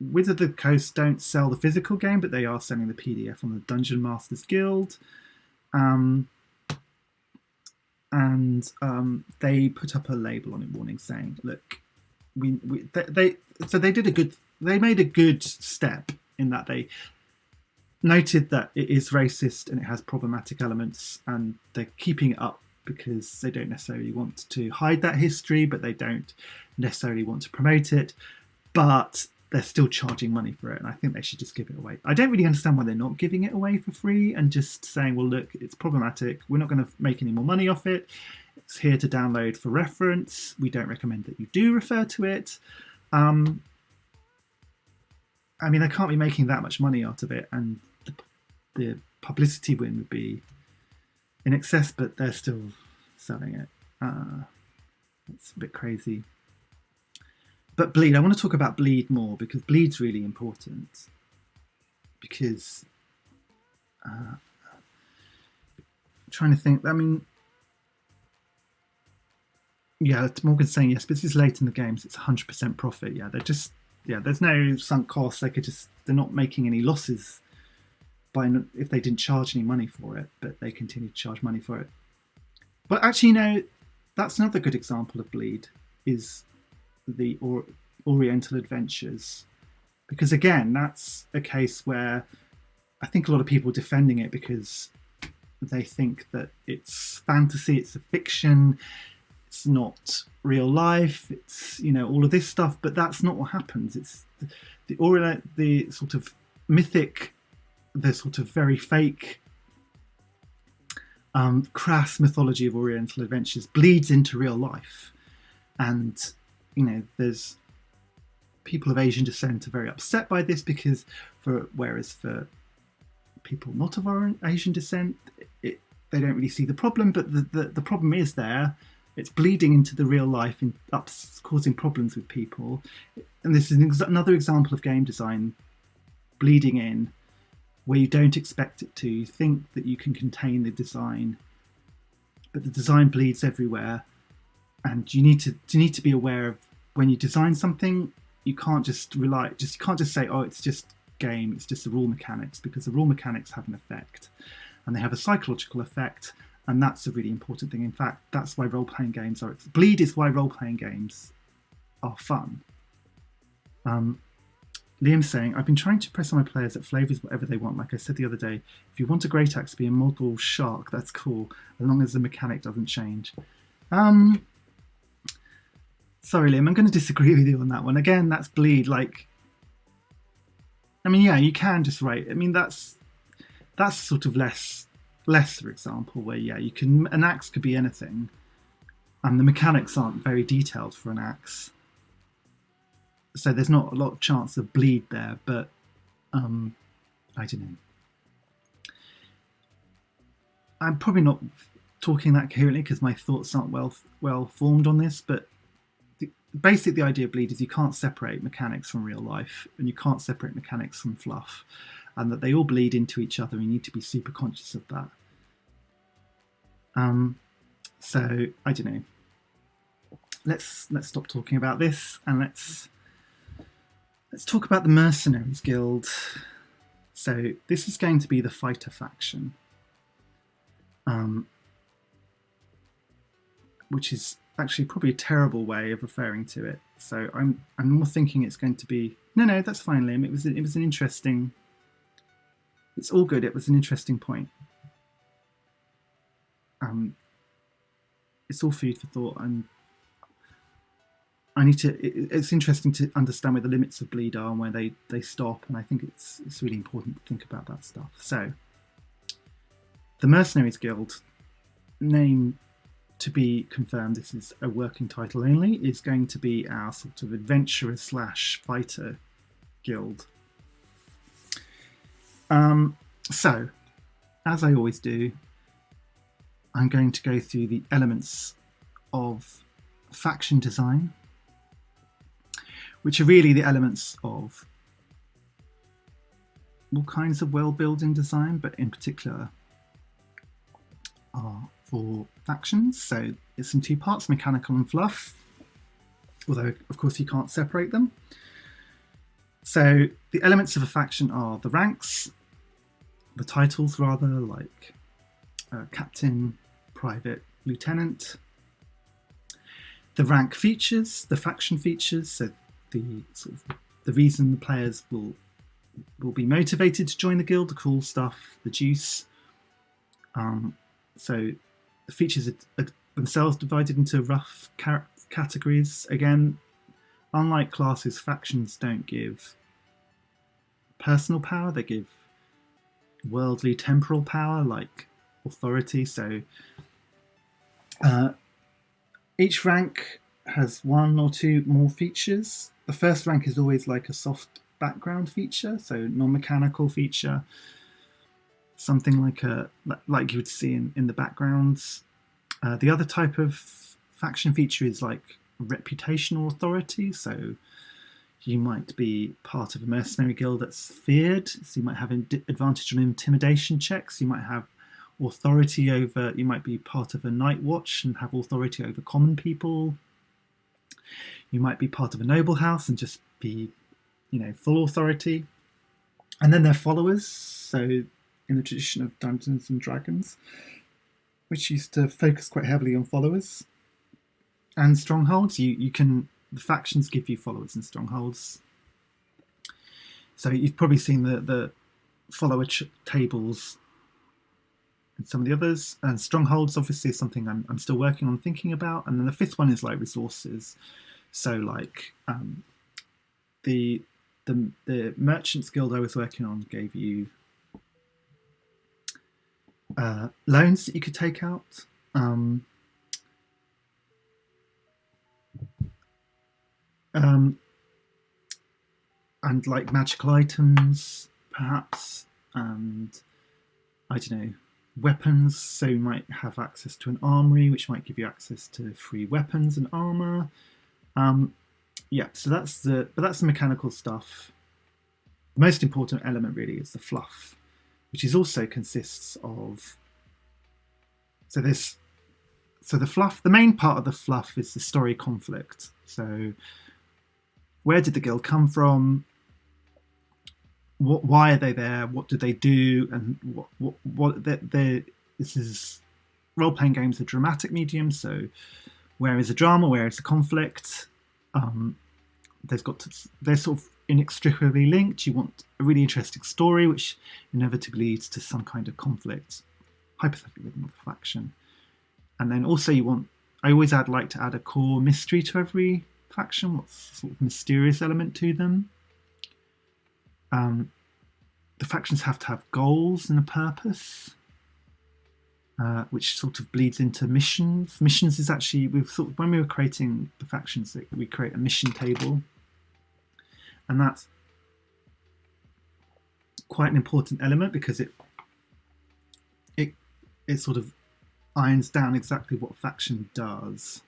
Wizard of the Coast don't sell the physical game, but they are selling the PDF on the Dungeon Masters Guild. They put up a label on it warning saying, look, they made a good step in that they noted that it is racist and it has problematic elements, and they're keeping it up because they don't necessarily want to hide that history, but they don't necessarily want to promote it, but they're still charging money for it, and I think they should just give it away. I don't really understand why they're not giving it away for free and just saying, well, look, it's problematic, we're not going to make any more money off it, it's here to download for reference, we don't recommend that you do refer to it. I mean, I can't be making that much money out of it, and the publicity win would be in excess, but they're still selling it. It's a bit crazy. But bleed, I want to talk about bleed more, because bleed's really important. Because I'm trying to think, I mean, Morgan's saying yes, but this is late in the game, so it's 100% profit. There's no sunk costs. They're not making any losses if they didn't charge any money for it, but they continue to charge money for it. But actually, that's another good example of bleed, is the Oriental Adventures, because again, that's a case where I think a lot of people are defending it because they think that it's fantasy, it's a fiction, it's not real life, it's all of this stuff, but that's not what happens. It's the sort of mythic, the sort of very fake, crass mythology of Oriental Adventures bleeds into real life, and there's people of Asian descent are very upset by this, whereas for people not of our Asian descent, they don't really see the problem, but the problem is there. It's bleeding into the real life and causing problems with people. And this is another example of game design bleeding in, where you don't expect it to. You think that you can contain the design, but the design bleeds everywhere. And you need to be aware of, when you design something, you can't just say, oh, it's just game, it's just the rule mechanics, because the rule mechanics have an effect, and they have a psychological effect, and that's a really important thing. In fact, that's why role-playing games are. Bleed is why role-playing games are fun. Liam's saying, I've been trying to press on my players that flavours whatever they want. Like I said the other day, if you want a great axe to be a model shark, that's cool, as long as the mechanic doesn't change. Sorry, Liam, I'm going to disagree with you on that one. Again, that's Bleed. Like, I mean, yeah, you can just write. I mean, that's sort of less, for example, where yeah, you can. An axe could be anything, and the mechanics aren't very detailed for an axe, so there's not a lot of chance of bleed there. But I don't know. I'm probably not talking that coherently because my thoughts aren't well formed on this, but basically the idea of bleed is you can't separate mechanics from real life, and you can't separate mechanics from fluff, and that they all bleed into each other, and you need to be super conscious of that. So I don't know. Let's stop talking about this, and let's talk about the Mercenaries Guild. So this is going to be the fighter faction, which is actually probably a terrible way of referring to it. So I'm more thinking it's going to be no, that's fine, Liam. It was an interesting. It's all good. It was an interesting point. It's all food for thought, and I need to. It's interesting to understand where the limits of bleed are and where they stop, and I think it's really important to think about that stuff. So, the Mercenaries Guild, name to be confirmed. This is a working title only. Is going to be our sort of adventurer / fighter guild. So, as I always do, I'm going to go through the elements of faction design, which are really the elements of all kinds of world-building design, but in particular are for factions. So it's in two parts, mechanical and fluff, although of course you can't separate them. So the elements of a faction are the ranks, the titles rather, like captain, private, lieutenant. The rank features, the faction features, so the sort of the reason the players will be motivated to join the guild, the cool stuff, the juice. So the features are themselves divided into rough categories. Again, unlike classes, factions don't give personal power, they give worldly temporal power, like authority. So each rank has one or two more features. The first rank is always like a soft background feature, so non-mechanical feature, something like you would see in the backgrounds. The other type of faction feature is like reputational authority, so you might be part of a mercenary guild that's feared, so you might have advantage on intimidation checks, you might have authority over, you might be part of a night watch and have authority over common people. You might be part of a noble house and just be, full authority. And then they're followers, so in the tradition of Dungeons and Dragons, which used to focus quite heavily on followers. And strongholds, the factions give you followers and strongholds. So you've probably seen the follower tables in some of the others. And strongholds, obviously, is something I'm still working on thinking about. And then the fifth one is like resources. So like the Merchants Guild I was working on gave you loans that you could take out. And like magical items, perhaps, and I don't know, weapons. So you might have access to an armory, which might give you access to free weapons and armor. So that's the mechanical stuff. The most important element really is the fluff, which is also consists of. So the fluff. The main part of the fluff is the story conflict. So where did the guild come from, why are they there, what do they do, and what this is role-playing games are dramatic medium, so where is the drama, where is the conflict. They're sort of inextricably linked. You want a really interesting story which inevitably leads to some kind of conflict, hypothetically with another faction. And then also I always like to add a core mystery to every faction. What's sort of mysterious element to them? The factions have to have goals and a purpose, which sort of bleeds into missions. Missions is actually, when we were creating the factions, we create a mission table, and that's quite an important element because it sort of irons down exactly what a faction does.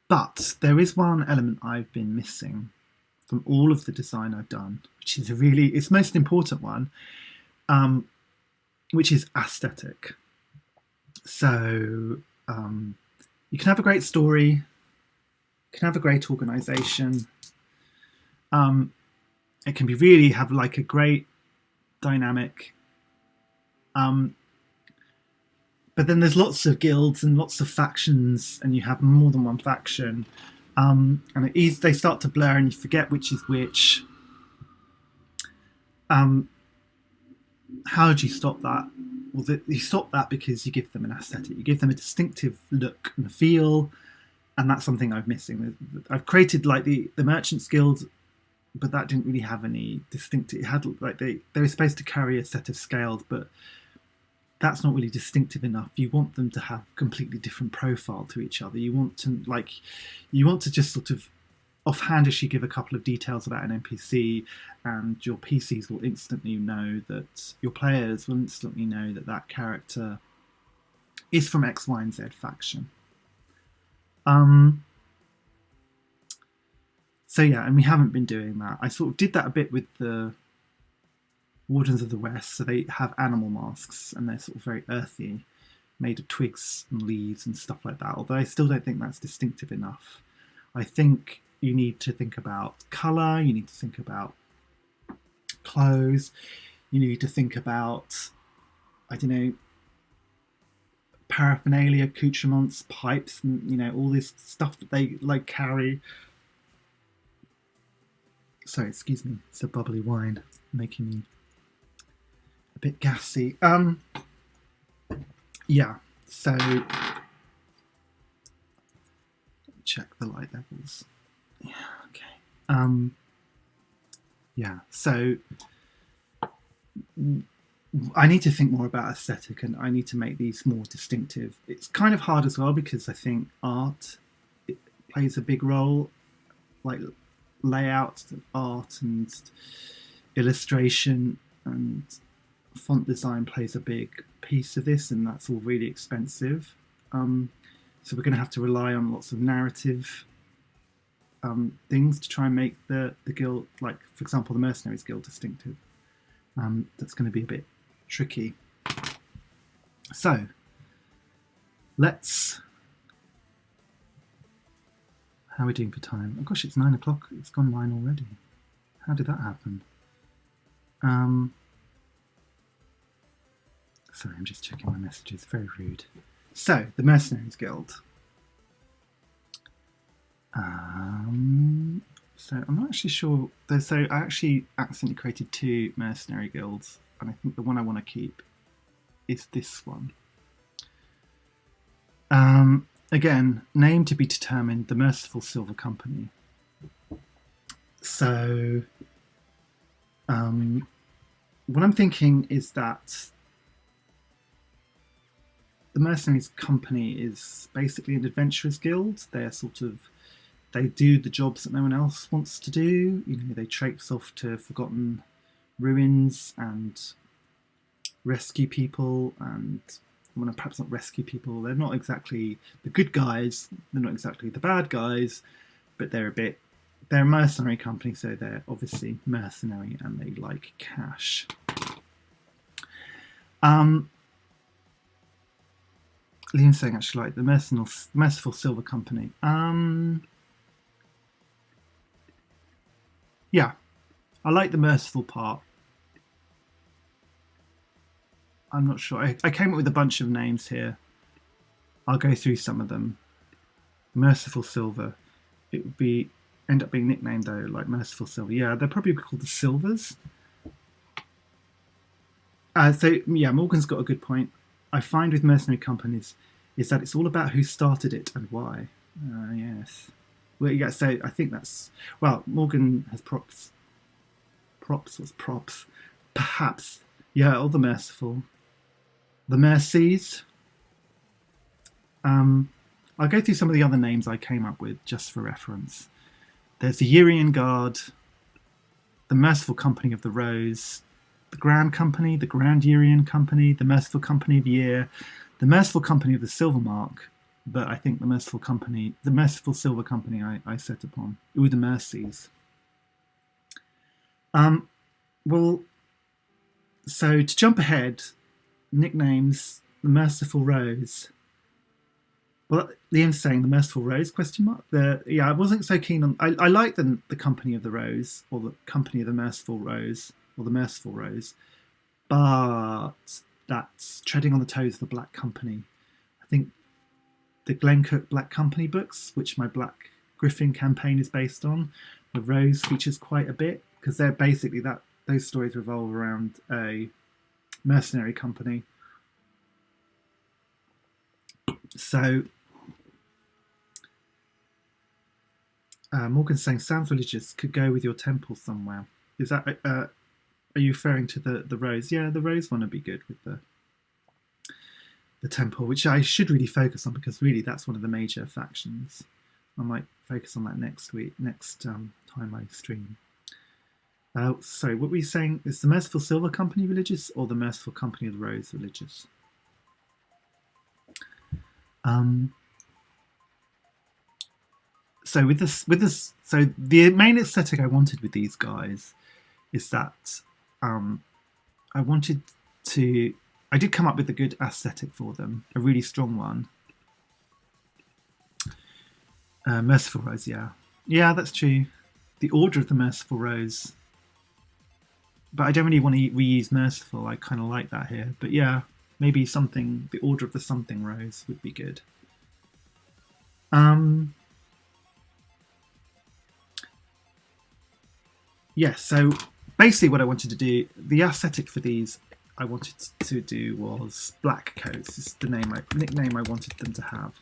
But there is one element I've been missing from all of the design I've done, which is it's most important one, which is aesthetic. So you can have a great story, you can have a great organization, it can be really have like a great dynamic, but then there's lots of guilds and lots of factions, and you have more than one faction, and they start to blur and you forget which is which. How do you stop that? Well, you stop that because you give them an aesthetic, you give them a distinctive look and feel, and that's something I'm missing. I've created like the Merchants Guild, but that didn't really have any distinctive. It had like they were supposed to carry a set of scales, but that's not really distinctive enough. You want them to have completely different profile to each other. You want to just sort of offhandishly give a couple of details about an NPC, and your PCs will instantly know that your players will instantly know that that character is from X, Y, and Z faction. So yeah, and we haven't been doing that. I sort of did that a bit with the Wardens of the West, so they have animal masks and they're sort of very earthy, made of twigs and leaves and stuff like that, although I still don't think that's distinctive enough. I think you need to think about colour, you need to think about clothes, you need to think about, I don't know, paraphernalia, accoutrements, pipes, and all this stuff that they like carry. Sorry, excuse me, it's a bubbly wine making me a bit gassy. Yeah, so check the light levels. Yeah, okay. Yeah, so I need to think more about aesthetic, and I need to make these more distinctive. It's kind of hard as well because I think art plays a big role, like layout, art, and illustration, and font design plays a big piece of this, and that's all really expensive. So we're going to have to rely on lots of narrative things to try and make the guild, like for example the Mercenaries Guild, distinctive. That's going to be a bit tricky. So let's. How are we doing for time? Oh gosh, it's 9 o'clock. It's gone 9 already. How did that happen? Sorry, I'm just checking my messages. Very rude. So, the Mercenaries Guild. So, I'm not actually sure. So, I actually accidentally created 2 mercenary guilds, and I think the one I want to keep is this one. Again, name to be determined, the Merciful Silver Company. So, what I'm thinking is that the Mercenaries Company is basically an adventurers guild. They do the jobs that no one else wants to do. They traipse off to forgotten ruins and rescue people, and well, perhaps not rescue people. They're not exactly the good guys. They're not exactly the bad guys, but they're a mercenary company, so they're obviously mercenary and they like cash. Liam's saying actually like the Merciful Silver Company. Yeah, I like the Merciful part. I'm not sure. I came up with a bunch of names here. I'll go through some of them. Merciful Silver. It would be end up being nicknamed though, like Merciful Silver. Yeah, they're probably called the Silvers. So yeah, Morgan's got a good point. I find with mercenary companies is that it's all about who started it and why. Yes. Well, yeah. So I think that's Morgan has props. Props was props. Perhaps. Yeah, all the Merciful. The Mercies. I'll go through some of the other names I came up with just for reference. There's the Urian Guard, the Merciful Company of the Rose, the Grand Company, the Grand Urian Company, the Merciful Company of Year, the Merciful Company of the Silver Mark, but I think the Merciful Silver Company I set upon. Ooh, the Mercies. Well, so to jump ahead, nicknames, the Merciful Rose. Well, Liam's saying the Merciful Rose, question mark. I wasn't so keen on... I like the Company of the Rose, or the Company of the Merciful Rose, or the Merciful Rose, but that's treading on the toes of the Black Company. I think the Glencook Black Company books, which my Black Griffin campaign is based on, the Rose features quite a bit, because they're basically those stories revolve around a mercenary company. So... Morgan's saying sounds religious, could go with your temple somewhere. Is that are you referring to the Rose? Yeah, the Rose one would be good with the temple, which I should really focus on, because really that's one of the major factions. I might focus on that next time I stream. So what were you saying? Is the Merciful Silver Company religious, or the Merciful Company of the Rose religious? So so the main aesthetic I wanted with these guys is that I did come up with a good aesthetic for them, a really strong one. Merciful Rose, yeah, that's true. The Order of the Merciful Rose, but I don't really want to reuse Merciful. I kind of like that here, but yeah, maybe the Order of the Something Rose would be good. Yes, so basically what I wanted to do, the aesthetic for these I wanted to do was black coats. This is the nickname I wanted them to have.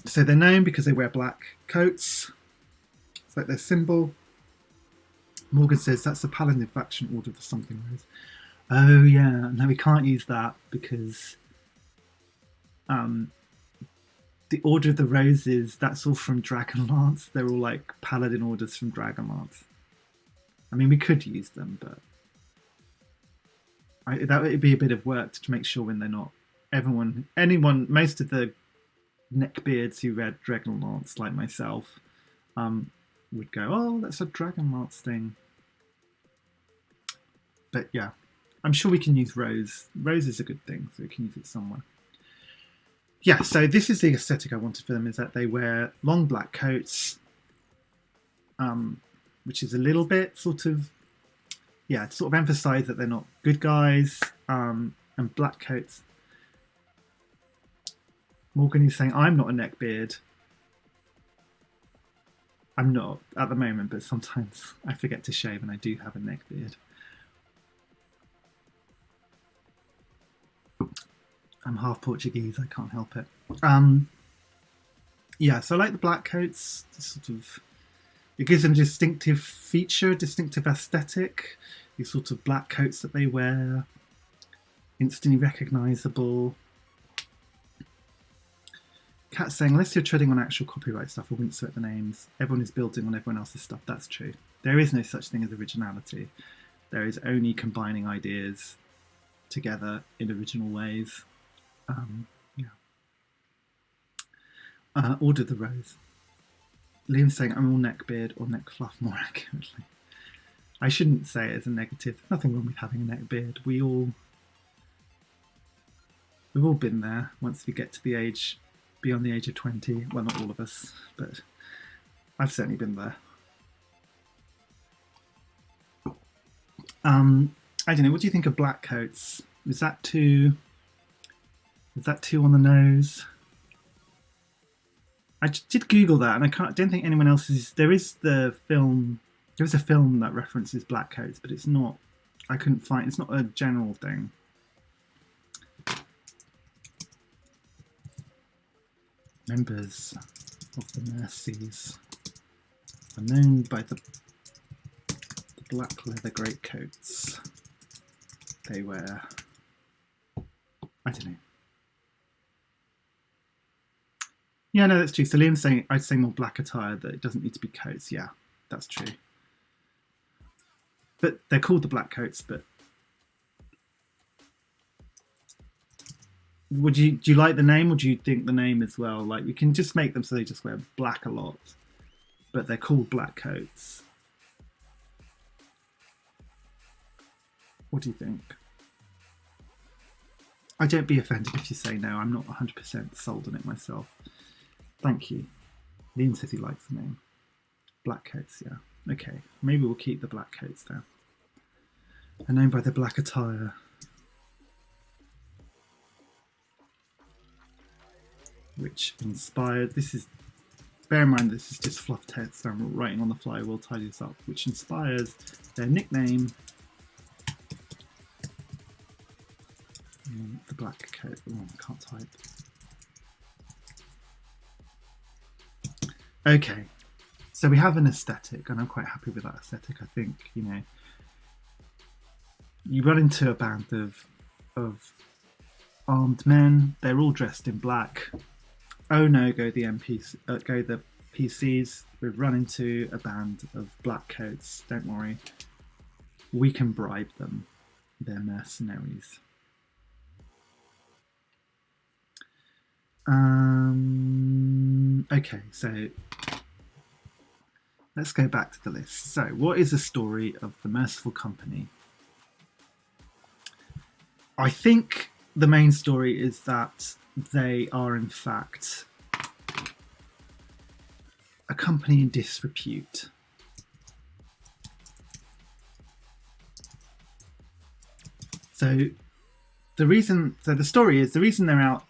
So they're known because they wear black coats. It's like their symbol. Morgan says that's the Paladin faction Order of the Something Rose. Oh yeah, no, we can't use that because the Order of the Roses, that's all from Dragonlance. They're all like Paladin orders from Dragonlance. I mean, we could use them, but that would be a bit of work to make sure when they're not. Most of the neckbeards who read Dragonlance, like myself, would go, oh, that's a Dragonlance thing. But yeah, I'm sure we can use Rose. Rose is a good thing, so we can use it somewhere. Yeah, so this is the aesthetic I wanted for them, is that they wear long black coats, which is a little bit sort of emphasise that they're not good guys, and black coats. Morgan is saying, I'm not a neckbeard. I'm not at the moment, but sometimes I forget to shave and I do have a neckbeard. I'm half Portuguese, I can't help it. Yeah, so I like the black coats. It gives them a distinctive feature, distinctive aesthetic. These sort of black coats that they wear, instantly recognisable. Kat saying, unless you're treading on actual copyright stuff, I wouldn't sweat the names. Everyone is building on everyone else's stuff. That's true. There is no such thing as originality. There is only combining ideas together in original ways. Order the Rose. Liam's saying I'm all neckbeard or neck fluff more accurately. I shouldn't say it as a negative. Nothing wrong with having a neckbeard. We all We've all been there once we get to the age, beyond the age of 20. Well, not all of us, but I've certainly been there. I don't know, what do you think of black coats? Is that too on the nose? I did Google that, and I don't think anyone else is. There is a film that references black coats, but it's not. I couldn't find. It's not a general thing. Members of the Mercies are known by the black leather greatcoats they wear. I don't know. Yeah, no, that's true. So Liam's saying I'd say more black attire, that it doesn't need to be coats. Yeah, that's true. But they're called the black coats, but do you like the name, or do you think the name as well? Like, we can just make them so they just wear black a lot, but they're called black coats. What do you think? I don't be offended if you say no. I'm not 100% sold on it myself. Thank you. Liam says he likes the name. Black coats, yeah. Okay, maybe we'll keep the black coats there. Are known by the black attire. Which inspired, bear in mind this is just fluff text I'm writing on the fly, we'll tidy this up, which inspires their nickname, the black coat. Oh, I can't type. Okay, so we have an aesthetic, and I'm quite happy with that aesthetic. I think, you know, you run into a band of armed men, they're all dressed in black. Oh no, go the PCs. We've run into a band of black coats. Don't worry. We can bribe them. They're mercenaries. Okay, so let's go back to the list. So, what is the story of the Merciful Company? I think the main story is that they are in fact a company in disrepute. So the story is, the reason they're out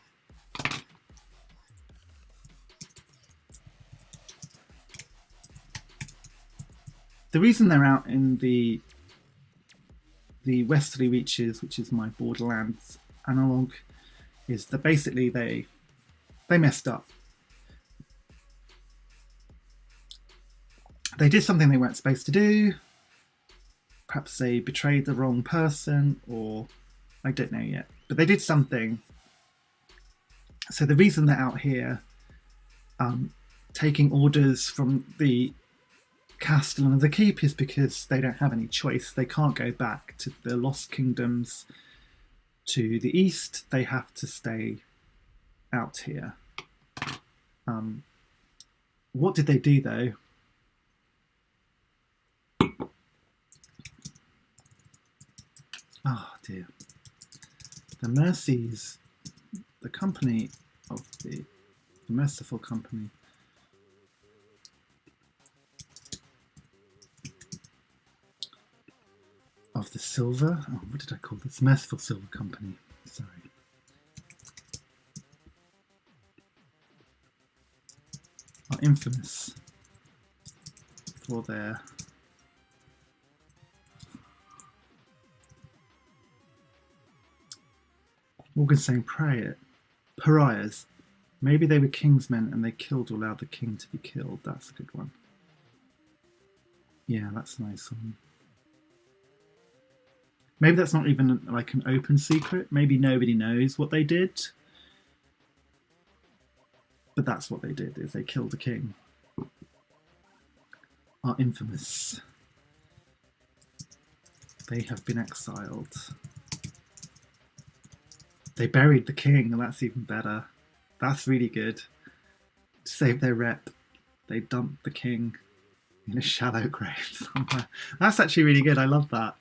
in the westerly reaches, which is my Borderlands analogue, is that basically they messed up. They did something they weren't supposed to do. Perhaps they betrayed the wrong person, or I don't know yet. But they did something. So the reason they're out here taking orders from the Castellan of the Keep is because they don't have any choice. They can't go back to the Lost Kingdoms to the east. They have to stay out here. What did they do though? Oh dear. The Mercies, the company of the Merciful Company, of the Silver, oh, what did I call this? Merciful Silver Company, sorry. Are infamous for their Morgan's saying pariahs. Maybe they were king's men and they killed or allowed the king to be killed. That's a good one. Yeah, that's a nice one. Maybe that's not even like an open secret. Maybe nobody knows what they did. But that's what they did, is they killed a king. Are infamous. They have been exiled. They buried the king, and that's even better. That's really good. To save their rep, they dumped the king in a shallow grave somewhere. That's actually really good. I love that.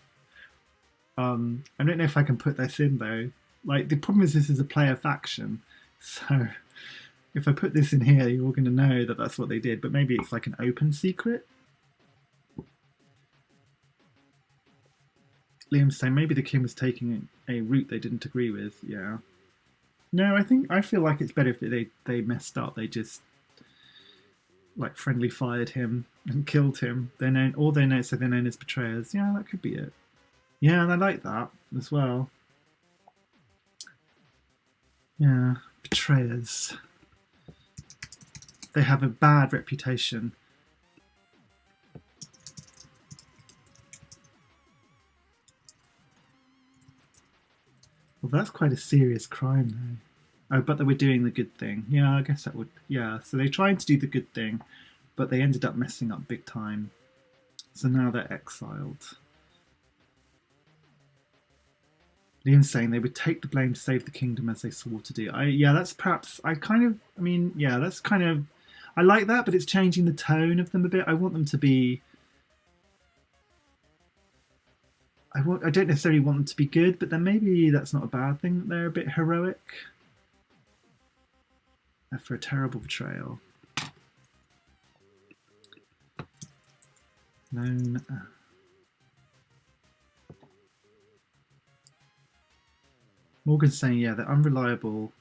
I don't know if I can put this in though. Like, the problem is this is a player faction, so if I put this in here, you're all going to know that that's what they did, but maybe it's like an open secret. Liam's saying maybe the king was taking a route they didn't agree with. Yeah. No, I feel like it's better if they messed up. They just like friendly fired him and killed him. They're known, or they're known, so they're known as betrayers. Yeah, that could be it. Yeah, and I like that as well. Yeah, betrayers. They have a bad reputation. Well, that's quite a serious crime, though. Oh, but they were doing the good thing. Yeah, I guess that would. Yeah, so they tried to do the good thing, but they ended up messing up big time. So now they're exiled. Liam's saying they would take the blame to save the kingdom as they swore to do. Yeah, that's perhaps. I mean, yeah, that's kind of. I like that, but it's changing the tone of them a bit. I want them to be. I don't necessarily want them to be good, but then maybe that's not a bad thing that they're a bit heroic. For a terrible betrayal. Known. Morgan's saying, yeah, they're unreliable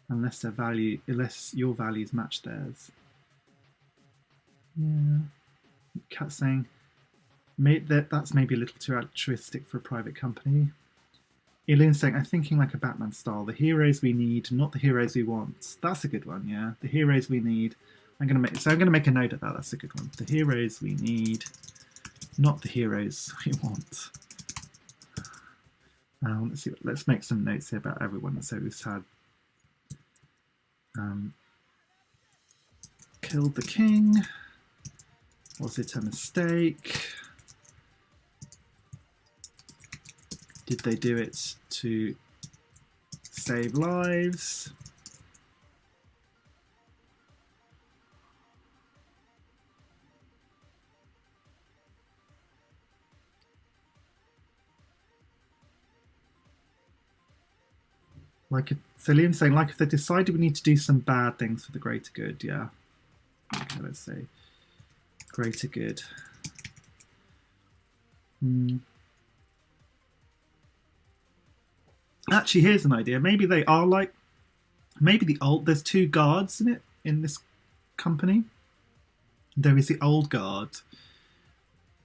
unless your values match theirs. Yeah. Cat's saying, that's maybe a little too altruistic for a private company. Eileen's saying, I'm thinking like a Batman style. The heroes we need, not the heroes we want. That's a good one, yeah. The heroes we need. I'm gonna make a note of that. That's a good one. The heroes we need, not the heroes we want. Let's see. Let's make some notes here about everyone. So we've had killed the king. Was it a mistake? Did they do it to save lives? So Liam's saying, like, if they decided we need to do some bad things for the greater good, yeah. Okay, let's say greater good. Actually, here's an idea. Maybe they are like, there's two guards in this company. There is the old guard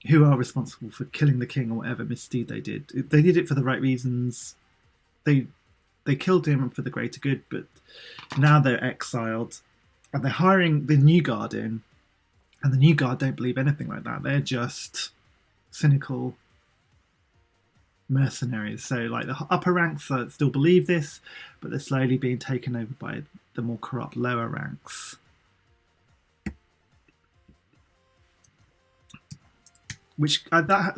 who are responsible for killing the king or whatever misdeed they did. They did it for the right reasons. They killed him for the greater good, but now they're exiled and they're hiring the new guard in, and the new guard don't believe anything like that. They're just cynical mercenaries. So like the upper ranks still believe this, but they're slowly being taken over by the more corrupt lower ranks.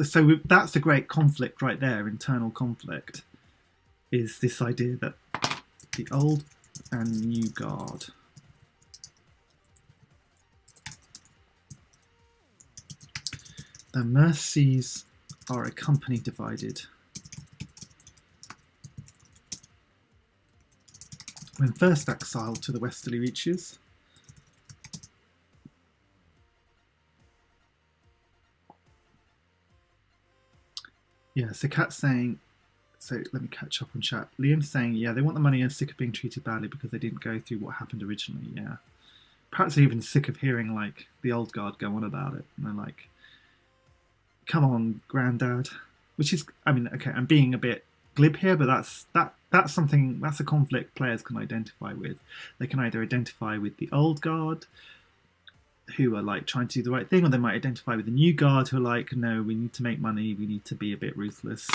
So that's a great conflict right there. Internal conflict is this idea that the old and new guard the mercies are a company divided. When first exiled to the westerly reaches, yeah, so Kat's saying, so let me catch up on chat. Liam's saying, yeah, they want the money and sick of being treated badly because they didn't go through what happened originally, yeah. Perhaps they're even sick of hearing, like, the old guard go on about it. And they're like, come on, Grandad. Which is, I mean, okay, I'm being a bit glib here, but that's a conflict players can identify with. They can either identify with the old guard, who are like trying to do the right thing, or they might identify with the new guard who are like, no, we need to make money, we need to be a bit ruthless.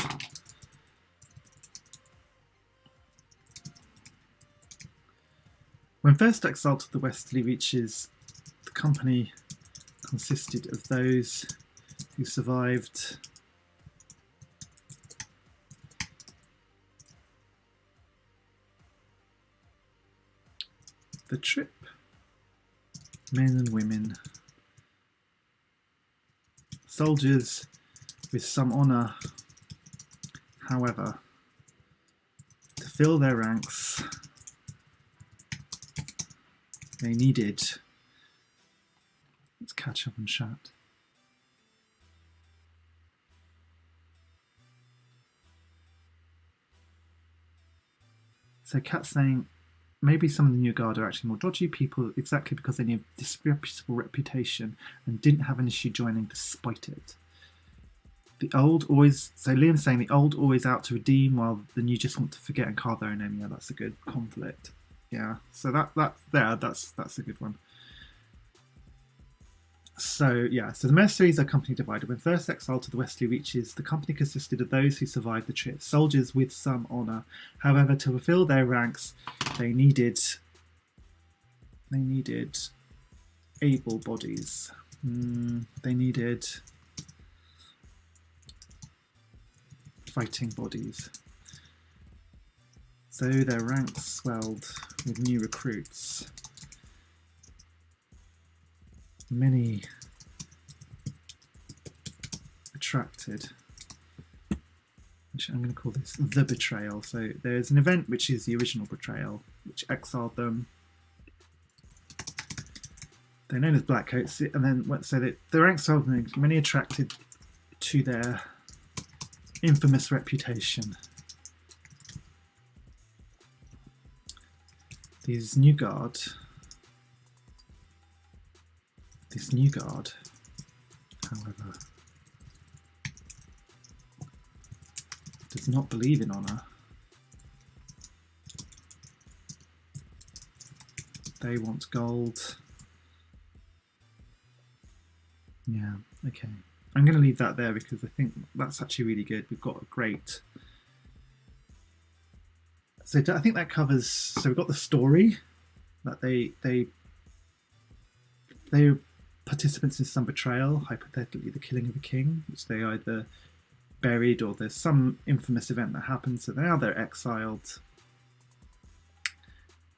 When first exiled to the westerly reaches, the company consisted of those who survived the trip, men and women, soldiers with some honour, however, to fill their ranks, they needed... Let's catch up on chat. So Kat's saying, maybe some of the new guard are actually more dodgy people exactly because they need a disreputable reputation and didn't have an issue joining despite it. The old always... So Liam's saying the old always out to redeem while the new just want to forget and carve their own name. Yeah, that's a good conflict. Yeah, so that's a good one. So yeah, so the mercenaries are company divided. When first exiled to the Westerly Reaches, the company consisted of those who survived the trip, soldiers with some honour. However, to fulfil their ranks, they needed able bodies. They needed fighting bodies. So their ranks swelled with new recruits. Many attracted, which I'm going to call this the betrayal. So there's an event which is the original betrayal, which exiled them. They're known as Blackcoats, and then so that the ranks swelled, many attracted to their infamous reputation. This new guard, however, does not believe in honour. They want gold. Yeah, okay. I'm going to leave that there because I think that's actually really good. We've got a great... So I think that covers... So we've got the story that they were participants in some betrayal, hypothetically the killing of a king, which they either buried or there's some infamous event that happened, so now they're exiled.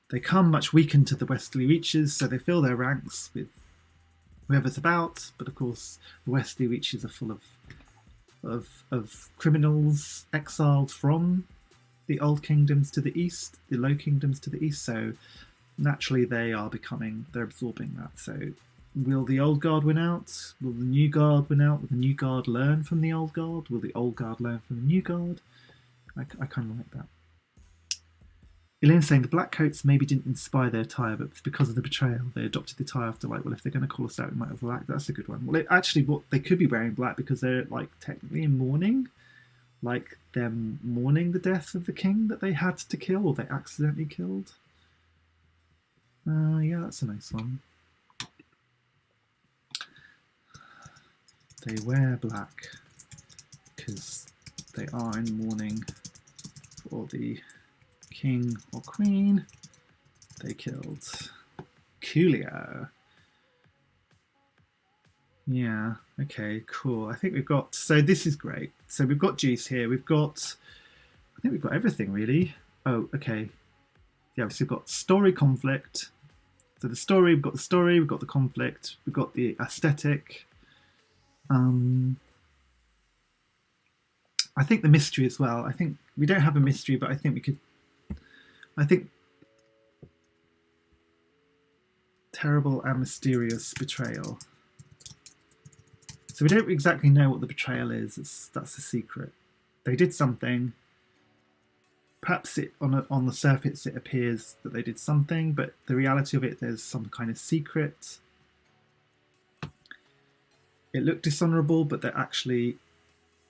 They come much weakened to the Westerly Reaches, so they fill their ranks with whoever's about, but of course the Westerly Reaches are full of criminals exiled from the old kingdoms to the east, the low kingdoms to the east, so naturally they're absorbing that. So will the old guard win out? Will the new guard win out? Will the new guard learn from the old guard? Will the old guard learn from the new guard? I kind of like that. Elaine's saying the Blackcoats maybe didn't inspire their attire, but it's because of the betrayal. They adopted the attire after, like, well, if they're going to call us out, we might have black. That's a good one. Well, they could be wearing black because they're, like, technically in mourning. Like, they're mourning the death of the king that they had to kill, or they accidentally killed. Yeah, that's a nice one. They wear black because they are in mourning for the king or queen they killed. Coolio. Yeah, okay, cool. I think we've got... So this is great. So we've got juice here. I think we've got everything, really. Oh, okay. Yeah, so we've got story, conflict. So the story, we've got the conflict, we've got the aesthetic. I think the mystery as well. I think we don't have a mystery, but I think we could... I think terrible and mysterious betrayal. So we don't exactly know what the betrayal is. That's the secret. They did something. Perhaps on the surface it appears that they did something, but the reality of it, there's some kind of secret. It looked dishonourable, but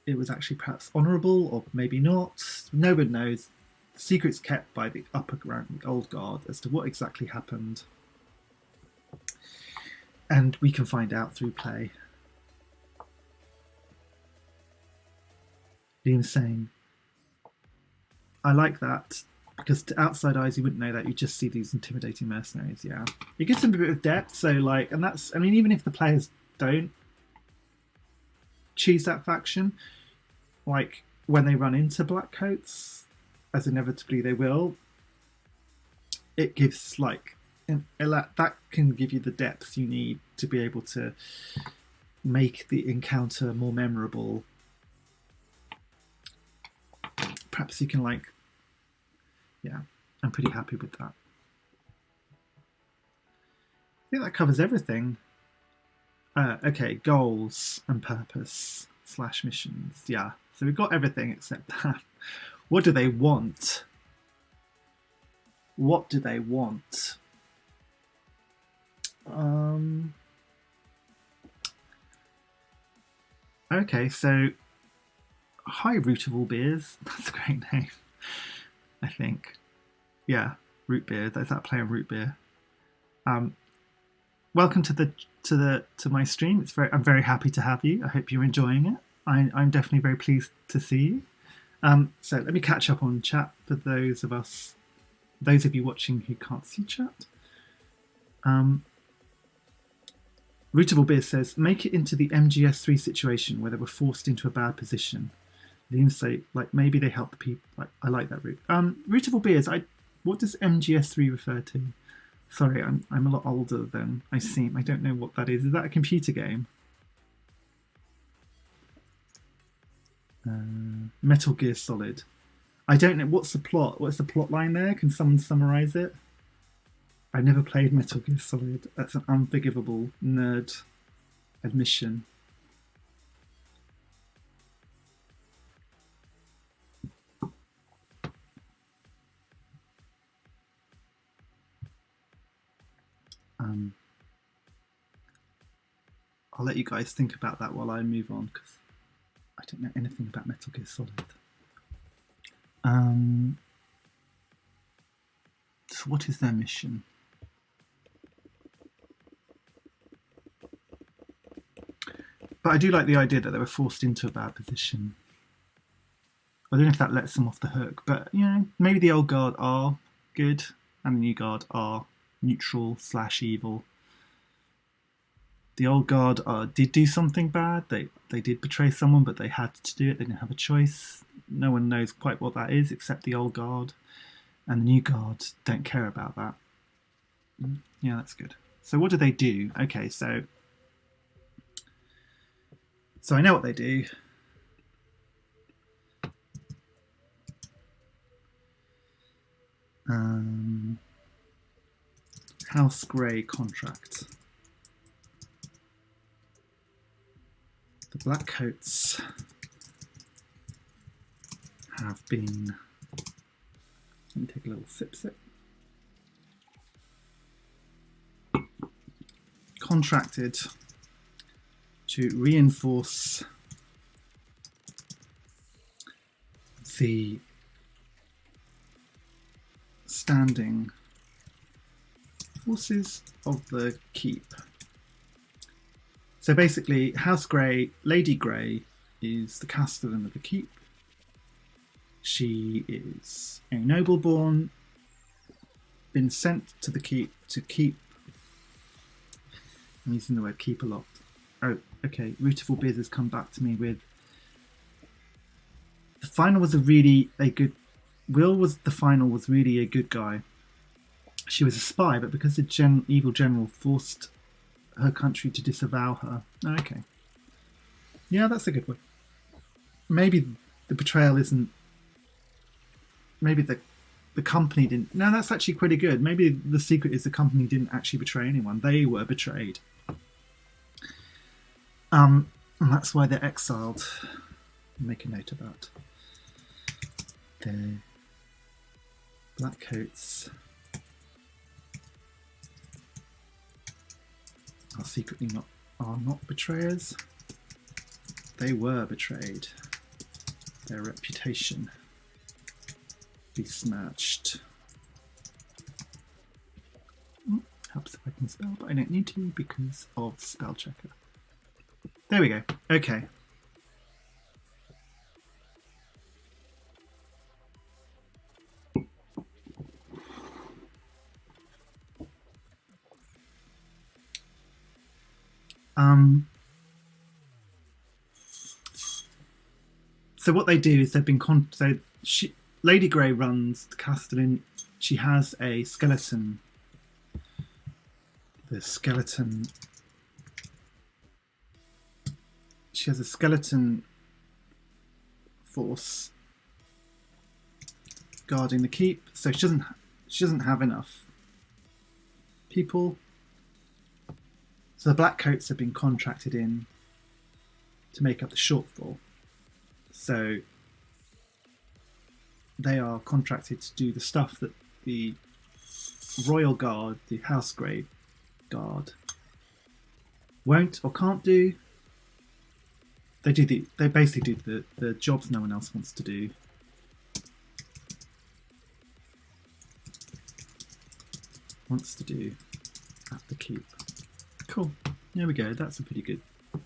it was actually perhaps honourable, or maybe not. No one knows. The secret's kept by the upper rank, the old guard, as to what exactly happened. And we can find out through play. Liam's saying, I like that, because to outside eyes you wouldn't know that, you just see these intimidating mercenaries. Yeah, it gives them a bit of depth. So like, and that's, I mean, even if the players don't choose that faction, like when they run into Blackcoats, as inevitably they will, it gives like that can give you the depth you need to be able to make the encounter more memorable. Perhaps you can like Yeah, I'm pretty happy with that. I think that covers everything. Okay, goals and purpose / missions. Yeah, so we've got everything except that. What do they want? What do they want? Okay, so hi, Root of All Beers. That's a great name, I think. Yeah, root beer. That's that play on root beer. Welcome to my stream. I'm very happy to have you. I hope you're enjoying it. I'm definitely very pleased to see you. So let me catch up on chat for those of you watching who can't see chat. Rootable Beer says, make it into the MGS3 situation where they were forced into a bad position. The insight, like maybe they help the people. Like, I like that route. Rootable Beers, what does MGS3 refer to? Sorry, I'm a lot older than I seem. I don't know what that is. Is that a computer game? Metal Gear Solid. I don't know. What's the plot? What's the plot line there? Can someone summarize it? I never played Metal Gear Solid. That's an unforgivable nerd admission. I'll let you guys think about that while I move on, because I don't know anything about Metal Gear Solid. So what is their mission? But I do like the idea that they were forced into a bad position. I don't know if that lets them off the hook, but you know, maybe the old guard are good and the new guard are neutral / evil. The old guard did do something bad. They did betray someone, but they had to do it. They didn't have a choice. No one knows quite what that is except the old guard. And the new guard don't care about that. Yeah, that's good. So what do they do? Okay, so I know what they do. House Grey contract. The Blackcoats have been... Let me take a little sip. Contracted to reinforce the standing forces of the keep. So basically, House Grey, Lady Grey, is the castellan of the keep. She is a nobleborn, been sent to the keep to keep. I'm using the word keep a lot. Oh, okay. Rootful Beers has come back to me with the final was really a good. Will was the final was really a good guy. She was a spy, but because the evil general forced her country to disavow her. Oh, okay. Yeah, that's a good one. Maybe the betrayal isn't. Maybe the company didn't. No, that's actually pretty good. Maybe the secret is the company didn't actually betray anyone. They were betrayed. And that's why they're exiled. Make a note of that. The Blackcoats are secretly not betrayers. They were betrayed. Their reputation besmirched. Helps if I can spell, but I don't need to because of spell checker. There we go. Okay. So what they do is they've been Lady Grey runs the castellan. She has a skeleton. She has a skeleton force guarding the keep, so she doesn't have enough people. So the Blackcoats have been contracted in to make up the shortfall. So they are contracted to do the stuff that the Royal Guard, the Housegrave Guard, won't or can't do. They basically do the jobs no one else wants to do. At the keep. Cool. There we go. That's a pretty good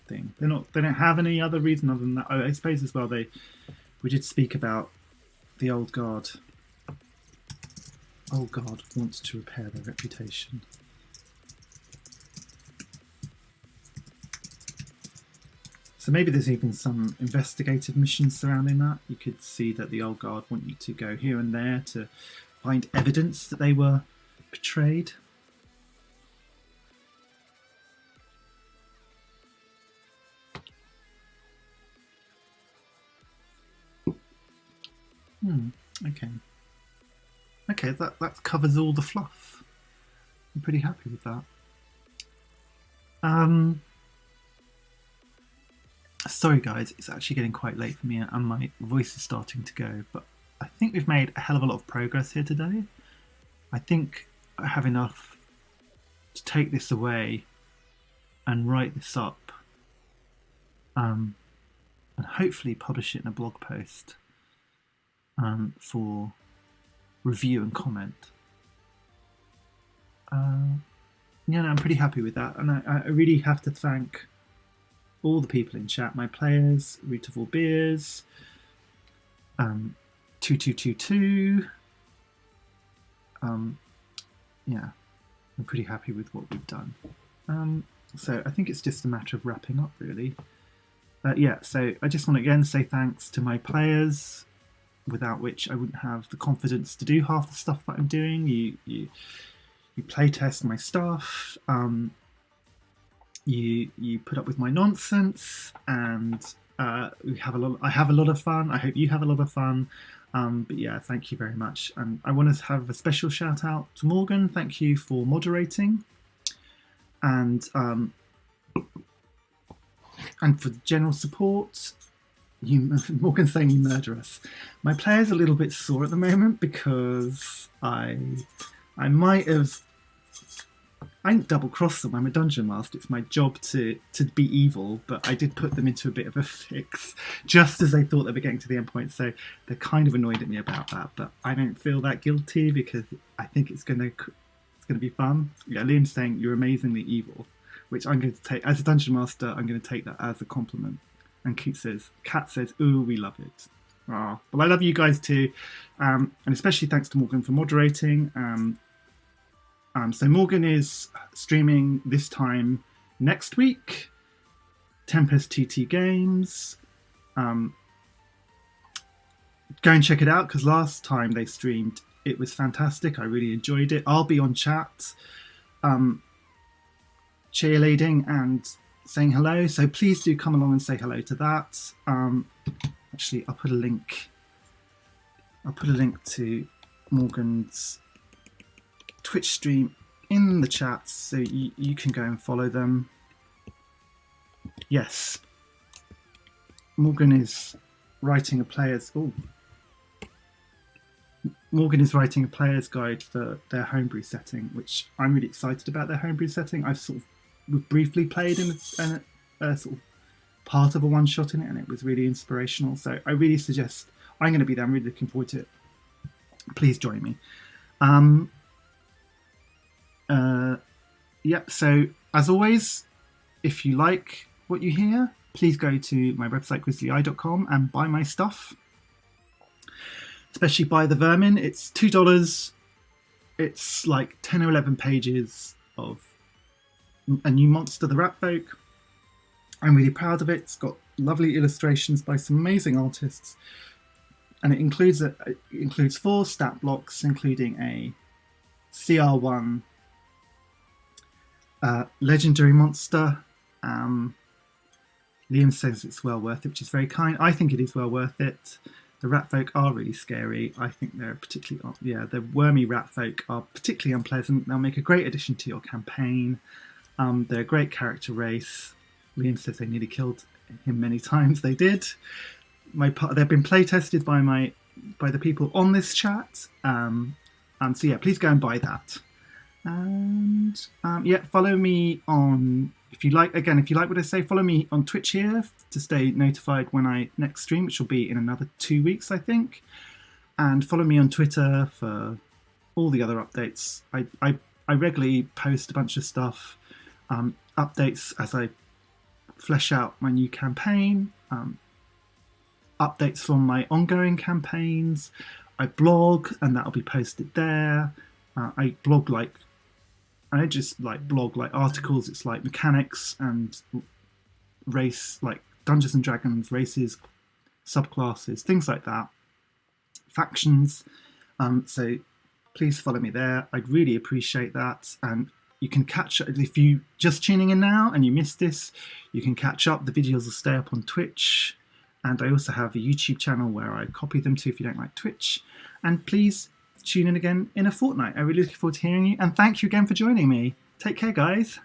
thing. They don't have any other reason other than that. Oh, I suppose as well we did speak about the old guard. Old guard wants to repair their reputation. So maybe there's even some investigative missions surrounding that. You could see that the old guard want you to go here and there to find evidence that they were betrayed. Okay, that covers all the fluff. I'm pretty happy with that. Sorry guys, it's actually getting quite late for me and my voice is starting to go, but I think we've made a hell of a lot of progress here today. I think I have enough to take this away and write this up and hopefully publish it in a blog post for review and comment. I'm pretty happy with that, and I really have to thank all the people in chat, my players, Root of All Beers, 2222. I'm pretty happy with what we've done. So I think it's just a matter of wrapping up, really. So I just want to again say thanks to my players, without which I wouldn't have the confidence to do half the stuff that I'm doing. You play test my stuff. You put up with my nonsense, and I have a lot of fun. I hope you have a lot of fun. But yeah, thank you very much. And I want to have a special shout out to Morgan. Thank you for moderating, and for the general support. Morgan's saying you murder us. My player's a little bit sore at the moment because I didn't double cross them. I'm a dungeon master. It's my job to be evil, but I did put them into a bit of a fix just as they thought they were getting to the end point. So they're kind of annoyed at me about that, but I don't feel that guilty because I think it's gonna be fun. Yeah, Liam's saying you're amazingly evil, which I'm going to take as a dungeon master. I'm going to take that as a compliment. And Kat says, ooh, we love it. Well, I love you guys too, and especially thanks to Morgan for moderating. So Morgan is streaming this time next week, Tempest TT Games. Go and check it out because last time they streamed, it was fantastic. I really enjoyed it. I'll be on chat, cheerleading and saying hello. So please do come along and say hello to that. Actually, I'll put a link to Morgan's Twitch stream in the chat so you can go and follow them. Yes, Morgan is writing a player's guide for their homebrew setting, which I'm really excited about. Their homebrew setting, I've sort of briefly played in a sort of part of a one shot in it, and it was really inspirational. So I really suggest, I'm going to be there. I'm really looking forward to it. Please join me. So as always, if you like what you hear, please go to my website grizzlyeye.com and buy my stuff, especially Buy the Vermin. It's $2. It's like 10 or 11 pages of a new monster, the Rat Folk. I'm really proud of it. It's got lovely illustrations by some amazing artists, and it includes 4 stat blocks, including a CR1 legendary monster. Liam says it's well worth it, which is very kind. I think it is well worth it. The rat folk are really scary. I think they're particularly, yeah, the wormy rat folk are particularly unpleasant. They'll make a great addition to your campaign. They're a great character race. Liam says they nearly killed him many times. They did. They've been play tested by the people on this chat. So yeah, please go and buy that. And yeah, follow me on, if you like what I say, follow me on Twitch here to stay notified when I next stream, which will be in another 2 weeks, I think. And follow me on Twitter for all the other updates. I regularly post a bunch of stuff, updates as I flesh out my new campaign, updates from my ongoing campaigns. I blog, and that'll be posted there. I blog I just blog articles. It's like mechanics and race, like Dungeons and Dragons, races, subclasses, things like that. Factions. So please follow me there. I'd really appreciate that. And you can catch up, if you just tuning in now and you missed this, you can catch up. The videos will stay up on Twitch. And I also have a YouTube channel where I copy them to if you don't like Twitch. And please tune in again in a fortnight. I really look forward to hearing you. And thank you again for joining me. Take care, guys.